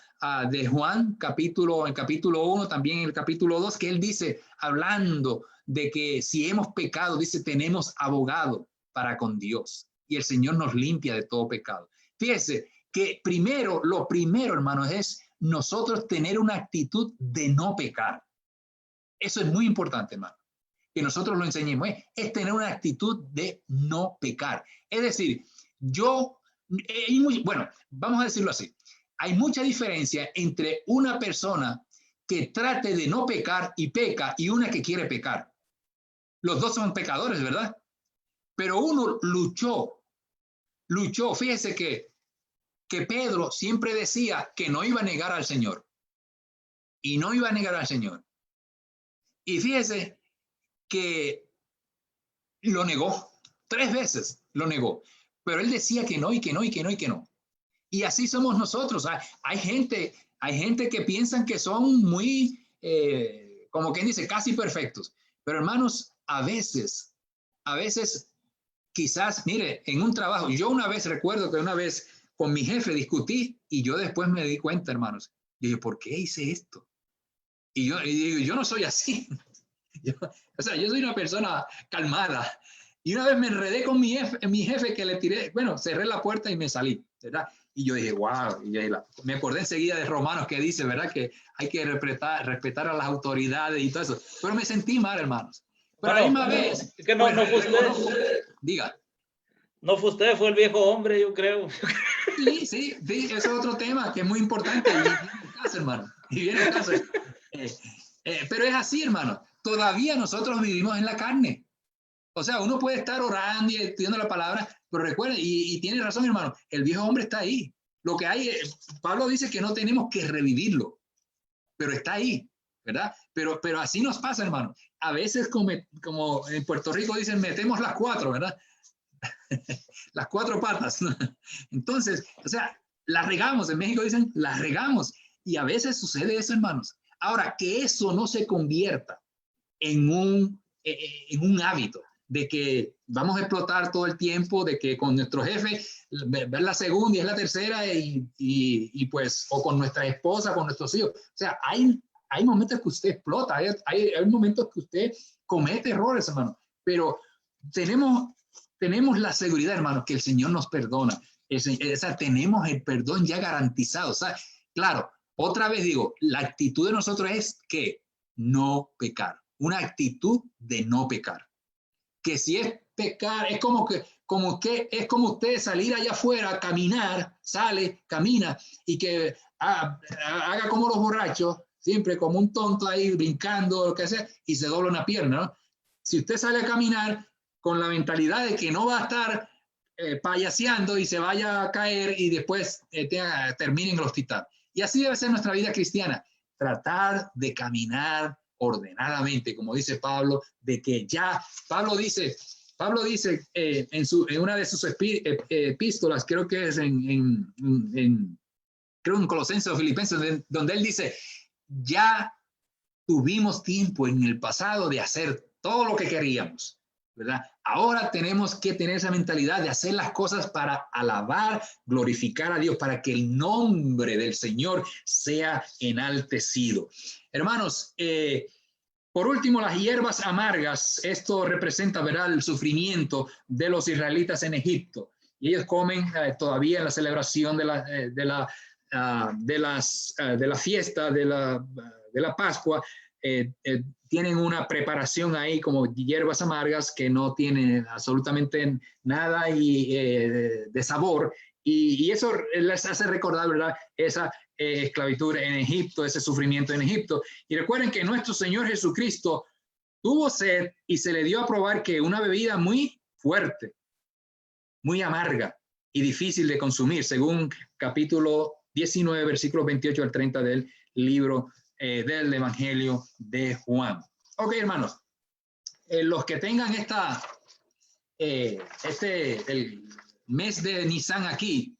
[SPEAKER 2] de Juan, en capítulo 1, también en el capítulo 2, que él dice, hablando de que si hemos pecado, dice, tenemos abogado para con Dios. Y el Señor nos limpia de todo pecado. Fíjese que lo primero, hermanos, es nosotros tener una actitud de no pecar. Eso es muy importante, hermano. Que nosotros lo enseñemos, es tener una actitud de no pecar. Es decir, vamos a decirlo así, hay mucha diferencia entre una persona que trate de no pecar y peca y una que quiere pecar. Los dos son pecadores, ¿verdad? Pero uno luchó, fíjese que Pedro siempre decía que no iba a negar al Señor. Y no iba a negar al Señor. Y fíjese que lo negó, 3 veces lo negó, pero él decía que no, y que no, y que no, y que no. Y así somos nosotros. Hay gente que piensan que son muy, como quien dice, casi perfectos. Pero hermanos, a veces, quizás, mire, en un trabajo, yo recuerdo que una vez con mi jefe discutí y yo después me di cuenta, hermanos, dije, ¿por qué hice esto? Y yo no soy así. Yo soy una persona calmada. Y una vez me enredé con mi jefe que le tiré, cerré la puerta y me salí, ¿verdad? Y yo dije, wow, me acordé enseguida de Romanos que dice, ¿verdad? Que hay que respetar a las autoridades y todo eso. Pero me sentí mal, hermanos. Pero a la misma vez...
[SPEAKER 1] Es que no fue usted.
[SPEAKER 2] Diga.
[SPEAKER 1] No fue usted, fue el viejo hombre, yo creo.
[SPEAKER 2] Sí, eso es otro tema que es muy importante. Y viene el caso, hermano. Pero es así, hermano. Todavía nosotros vivimos en la carne. O sea, uno puede estar orando y estudiando la palabra, pero recuerden, y tiene razón, hermano, el viejo hombre está ahí. Lo que hay, Pablo dice que no tenemos que revivirlo, pero está ahí, ¿verdad? Pero así nos pasa, hermano. A veces, como en Puerto Rico dicen, metemos las 4, ¿verdad? Las 4 patas, ¿no? Entonces, o sea, las regamos. En México dicen, las regamos. Y a veces sucede eso, hermanos. Ahora, que eso no se convierta en un hábito de que vamos a explotar todo el tiempo, de que con nuestro jefe ver la segunda y es la tercera y pues, o con nuestra esposa, con nuestros hijos. O sea, hay momentos que usted explota, hay momentos que usted comete errores, hermano, pero tenemos la seguridad, hermano, que el Señor nos perdona. Tenemos el perdón ya garantizado. O sea, claro, otra vez digo, la actitud de nosotros es que no pecar. Una actitud de no pecar. Que si es pecar, es como usted salir allá afuera a caminar, sale, camina, y que haga como los borrachos, siempre como un tonto ahí brincando, lo que sea, y se dobla una pierna, ¿no? Si usted sale a caminar con la mentalidad de que no va a estar payaseando y se vaya a caer y después termine en el hospital. Y así debe ser nuestra vida cristiana. Tratar de caminar ordenadamente, como dice Pablo, de que ya, Pablo dice en una de sus epístolas, creo que es en Colosenses o Filipenses, donde él dice, ya tuvimos tiempo en el pasado de hacer todo lo que queríamos, ¿verdad? Ahora tenemos que tener esa mentalidad de hacer las cosas para alabar, glorificar a Dios, para que el nombre del Señor sea enaltecido. Hermanos, por último, las hierbas amargas, esto representa, ¿verdad?, el sufrimiento de los israelitas en Egipto. Y ellos comen todavía en la celebración de la fiesta de la Pascua, tienen una preparación ahí como hierbas amargas que no tienen absolutamente nada de sabor, y eso les hace recordar, ¿verdad?, esa esclavitud en Egipto, ese sufrimiento en Egipto. Y recuerden que nuestro Señor Jesucristo tuvo sed y se le dio a probar que una bebida muy fuerte, muy amarga y difícil de consumir, según capítulo 19, versículos 28 al 30 del libro del Evangelio de Juan. Ok, hermanos, los que tengan el mes de Nisan aquí,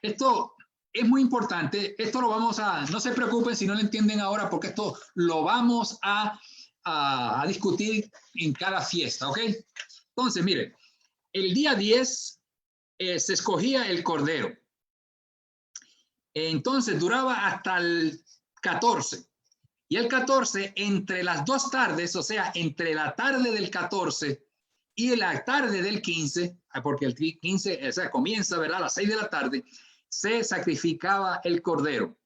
[SPEAKER 2] esto es muy importante. Esto lo vamos a, no se preocupen si no lo entienden ahora, porque esto lo vamos a discutir en cada fiesta, ¿ok? Entonces, mire, el día 10 se escogía el cordero. Entonces duraba hasta el 14. Y el 14, entre las 2 tardes, o sea, entre la tarde del 14 y la tarde del 15, porque el 15, o sea, comienza, ¿verdad? A las 6 de la tarde, se sacrificaba el cordero.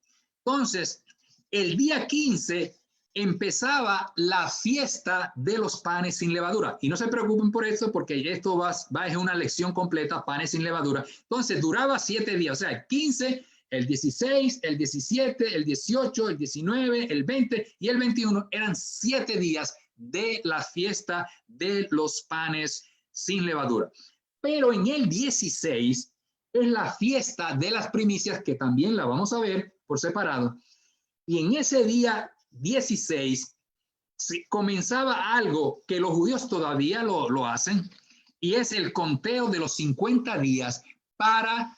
[SPEAKER 2] Entonces, el día 15 empezaba la fiesta de los panes sin levadura. Y no se preocupen por esto, porque esto va a ser una lección completa, panes sin levadura. Entonces, duraba 7 días, o sea, el 15, el 16, el 17, el 18, el 19, el 20 y el 21 eran 7 días de la fiesta de los panes sin levadura. Pero en el 16 es la fiesta de las primicias, que también la vamos a ver por separado. Y en ese día 16 comenzaba algo que los judíos todavía lo hacen, y es el conteo de los 50 días para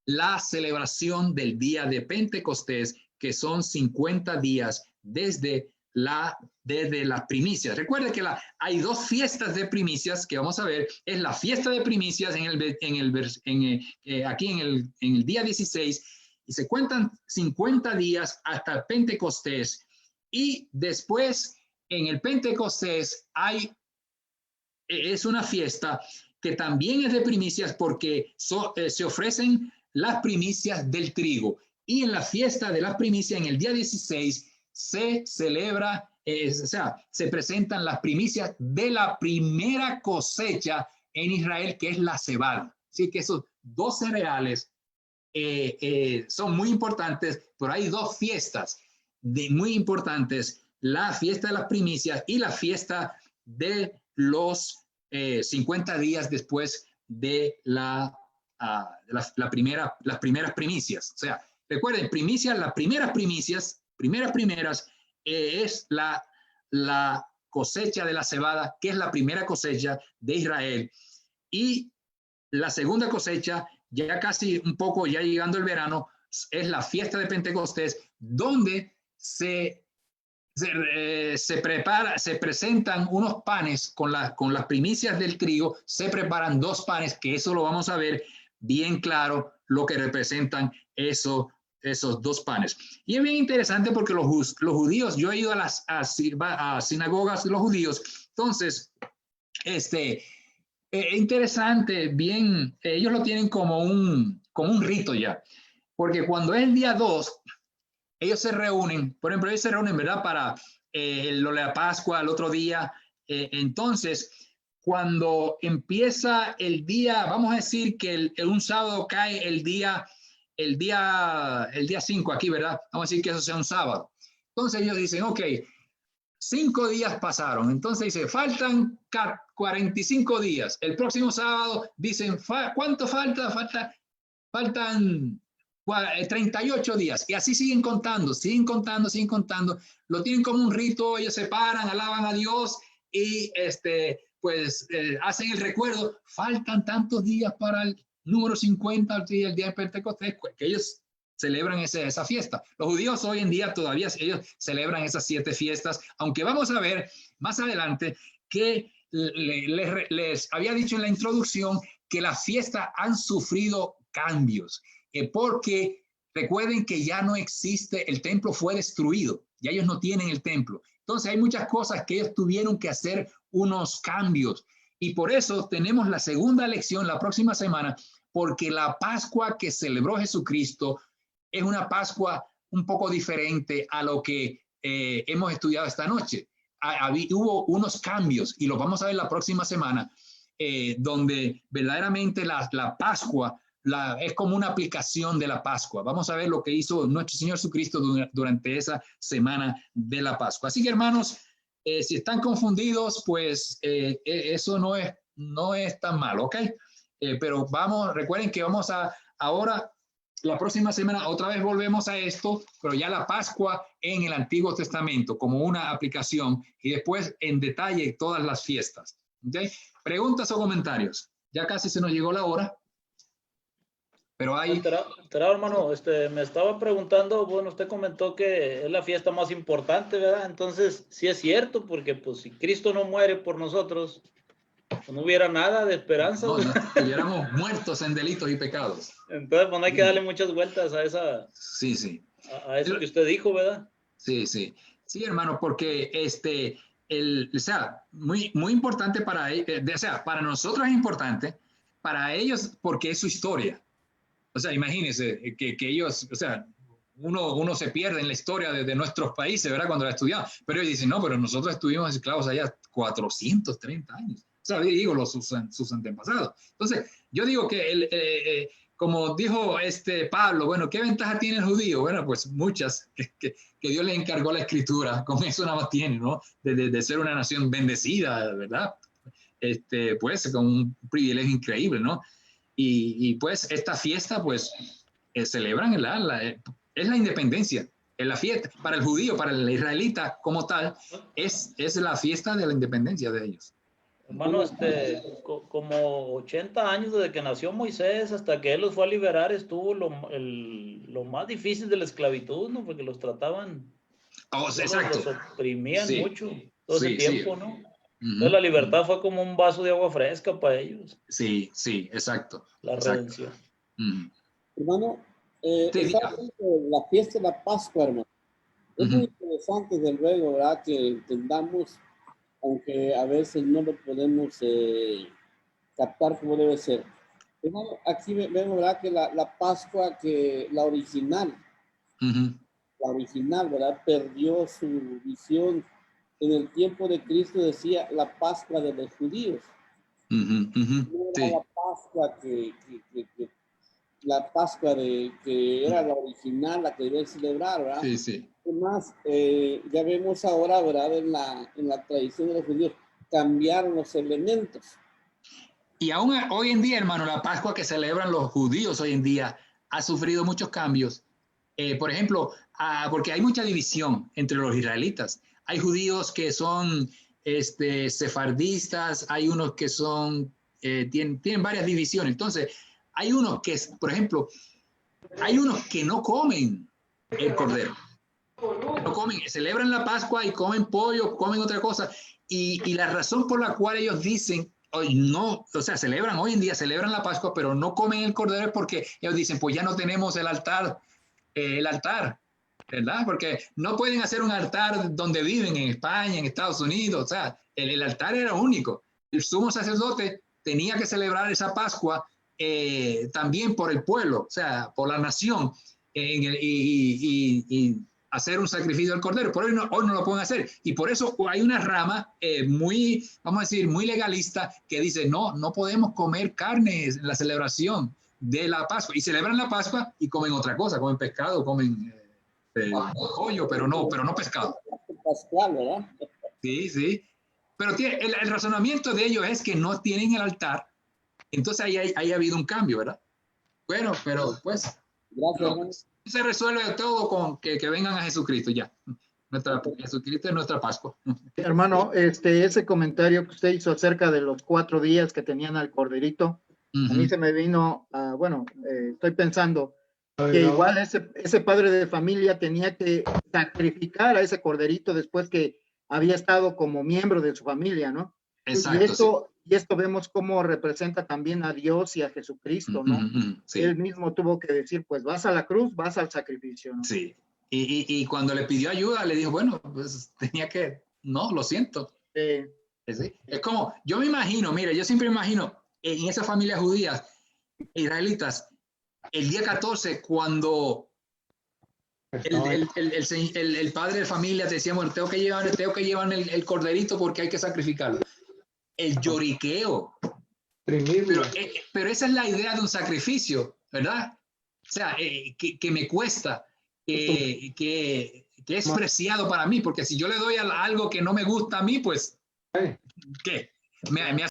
[SPEAKER 2] la celebración del día de Pentecostés, que son 50 días desde las primicias. Recuerde que hay 2 fiestas de primicias que vamos a ver. Es la fiesta de primicias aquí en el día 16, y se cuentan 50 días hasta el Pentecostés. Y después en el Pentecostés es una fiesta que también es de primicias, porque se ofrecen las primicias del trigo. Y en la fiesta de las primicias, en el día 16, se celebra, o sea, se presentan las primicias de la primera cosecha en Israel, que es la cebada. Así que esos 2 cereales son muy importantes, pero hay 2 fiestas muy importantes: la fiesta de las primicias y la fiesta de los 50 días después de las primeras primicias. O sea, recuerden, primicias, las primeras primeras es la cosecha de la cebada, que es la primera cosecha de Israel. Y la segunda cosecha, ya casi un poco, ya llegando el verano, es la fiesta de Pentecostés, donde se presentan unos panes con las primicias del trigo. Se preparan 2 panes, que eso lo vamos a ver bien claro, lo que representan esos 2 panes. Y es bien interesante porque los judíos, yo he ido a sinagogas de los judíos. Entonces, interesante, bien, ellos lo tienen como un rito ya, porque cuando es el día 2, ellos se reúnen, por ejemplo, ellos se reúnen, ¿verdad?, para lo de la Pascua, el otro día. Entonces, cuando empieza el día, vamos a decir que un sábado cae el día 5 aquí, ¿verdad? Vamos a decir que eso sea un sábado. Entonces ellos dicen, ok, 5 días pasaron. Entonces dice, faltan 45 días. El próximo sábado dicen, ¿cuánto falta? Faltan 38 días. Y así siguen contando. Lo tienen como un rito. Ellos se paran, alaban a Dios y hacen el recuerdo. Faltan tantos días para el número 50, el día de Pentecostés, que ellos celebran esa fiesta. Los judíos hoy en día todavía ellos celebran esas 7 fiestas, aunque vamos a ver más adelante que les había dicho en la introducción que las fiestas han sufrido cambios, porque recuerden que ya no existe, el templo fue destruido, ya ellos no tienen el templo. Entonces hay muchas cosas que ellos tuvieron que hacer unos cambios, y por eso tenemos la segunda lección la próxima semana, porque la Pascua que celebró Jesucristo es una Pascua un poco diferente a lo que hemos estudiado esta noche. Hubo unos cambios, y los vamos a ver la próxima semana, donde verdaderamente la Pascua es como una aplicación de la Pascua. Vamos a ver lo que hizo nuestro Señor Jesucristo durante esa semana de la Pascua. Así que, hermanos, si están confundidos, pues eso no es tan malo, ¿ok? Pero recuerden que vamos ahora, la próxima semana, otra vez volvemos a esto, pero ya la Pascua en el Antiguo Testamento como una aplicación y después en detalle todas las fiestas, ¿ok? ¿Preguntas o comentarios? Ya casi se nos llegó la hora. Pero hay...
[SPEAKER 1] hermano, me estaba preguntando, bueno, usted comentó que es la fiesta más importante, ¿verdad? Entonces, sí es cierto, porque pues si Cristo no muere por nosotros, pues, no hubiera nada de esperanza.
[SPEAKER 2] No estuviéramos muertos en delitos y pecados.
[SPEAKER 1] Entonces, pues no hay que darle muchas vueltas a esa...
[SPEAKER 2] Sí, sí.
[SPEAKER 1] A eso que usted dijo, ¿verdad?
[SPEAKER 2] Sí, sí. Sí, hermano, porque o sea, muy importante o sea, para nosotros es importante, para ellos porque es su historia. O sea, imagínense que ellos, o sea, uno se pierde en la historia de nuestros países, ¿verdad? Cuando la estudiamos. Pero ellos dicen, no, pero nosotros estuvimos esclavos allá 430 años. O sea, digo, sus antepasados. Entonces, yo digo que, como dijo Pablo, bueno, ¿qué ventaja tiene el judío? Bueno, pues muchas, que Dios le encargó la escritura. Con eso nada más tiene, ¿no? De ser una nación bendecida, ¿verdad? Pues con un privilegio increíble, ¿no? Y pues esta fiesta, pues, celebran es la independencia. Es la fiesta, para el judío, para el israelita como tal, es la fiesta de la independencia de ellos.
[SPEAKER 1] Hermano, como 80 años desde que nació Moisés hasta que él los fue a liberar, estuvo lo más difícil de la esclavitud, ¿no? Porque los trataban,
[SPEAKER 2] exacto.
[SPEAKER 1] los oprimían mucho todo ese tiempo, ¿no?
[SPEAKER 2] Entonces
[SPEAKER 1] la libertad fue como un vaso de agua fresca para ellos.
[SPEAKER 2] Sí, exacto.
[SPEAKER 1] La redención.
[SPEAKER 4] Hermano, está hablando de la fiesta de la Pascua, hermano. Es muy interesante, desde luego, ¿verdad? Que entendamos, aunque a veces no lo podemos captar como debe ser. Hermano, aquí vemos, ¿verdad? Que la Pascua, que la original, ¿verdad? Perdió su visión. En el tiempo de Cristo decía la Pascua de los judíos. No era la Pascua la Pascua que era la original, la que debía celebrar, ¿verdad?
[SPEAKER 2] Sí, sí.
[SPEAKER 4] Además, ya vemos ahora, ¿verdad? En la tradición de los judíos, cambiaron los elementos.
[SPEAKER 2] Y aún hoy en día, hermano, la Pascua que celebran los judíos hoy en día ha sufrido muchos cambios. Por ejemplo, porque hay mucha división entre los israelitas. Hay judíos que son sefardistas, hay unos que son, tienen varias divisiones. Entonces, hay unos que, por ejemplo, hay unos que no comen el cordero. No comen, celebran la Pascua y comen pollo, comen otra cosa. Y la razón por la cual ellos dicen, celebran hoy en día, celebran la Pascua, pero no comen el cordero es porque ellos dicen, pues ya no tenemos el altar, ¿verdad? Porque no pueden hacer un altar donde viven, en España, en Estados Unidos. O sea, el altar era único. El sumo sacerdote tenía que celebrar esa Pascua también por el pueblo, o sea, por la nación, y hacer un sacrificio del cordero. Por hoy no lo pueden hacer. Y por eso hay una rama vamos a decir, muy legalista que dice, no podemos comer carne en la celebración de la Pascua. Y celebran la Pascua y comen otra cosa, comen pescado, comen pollo, pero no pescado.
[SPEAKER 4] Pascual, ¿verdad?
[SPEAKER 2] Sí. Pero el razonamiento de ellos es que no tienen el altar. Entonces ahí ha habido un cambio, ¿verdad? Bueno, pero pues...
[SPEAKER 4] Gracias,
[SPEAKER 2] se resuelve todo con que vengan a Jesucristo ya. Jesucristo es nuestra Pascua.
[SPEAKER 9] Hermano, ese comentario que usted hizo acerca de los 4 días que tenían al corderito, a mí se me vino, estoy pensando que igual ese padre de familia tenía que sacrificar a ese corderito después que había estado como miembro de su familia, ¿no?
[SPEAKER 2] Exacto.
[SPEAKER 9] Y esto vemos cómo representa también a Dios y a Jesucristo, ¿no?
[SPEAKER 2] Sí.
[SPEAKER 9] Él mismo tuvo que decir, pues vas a la cruz, vas al sacrificio, ¿no?
[SPEAKER 2] Sí. Y cuando le pidió ayuda, le dijo, bueno, pues tenía que, no, lo siento.
[SPEAKER 9] Sí.
[SPEAKER 2] Es como, yo me imagino, mire, yo siempre me imagino en esas familias judías, israelitas, el día 14, cuando el padre de familia te decía, bueno, tengo que llevar el corderito porque hay que sacrificarlo. El lloriqueo. Pero esa es la idea de un sacrificio, ¿verdad? O sea, que me cuesta, que que es preciado para mí, porque si yo le doy algo que no me gusta a mí, pues, ¿qué? Me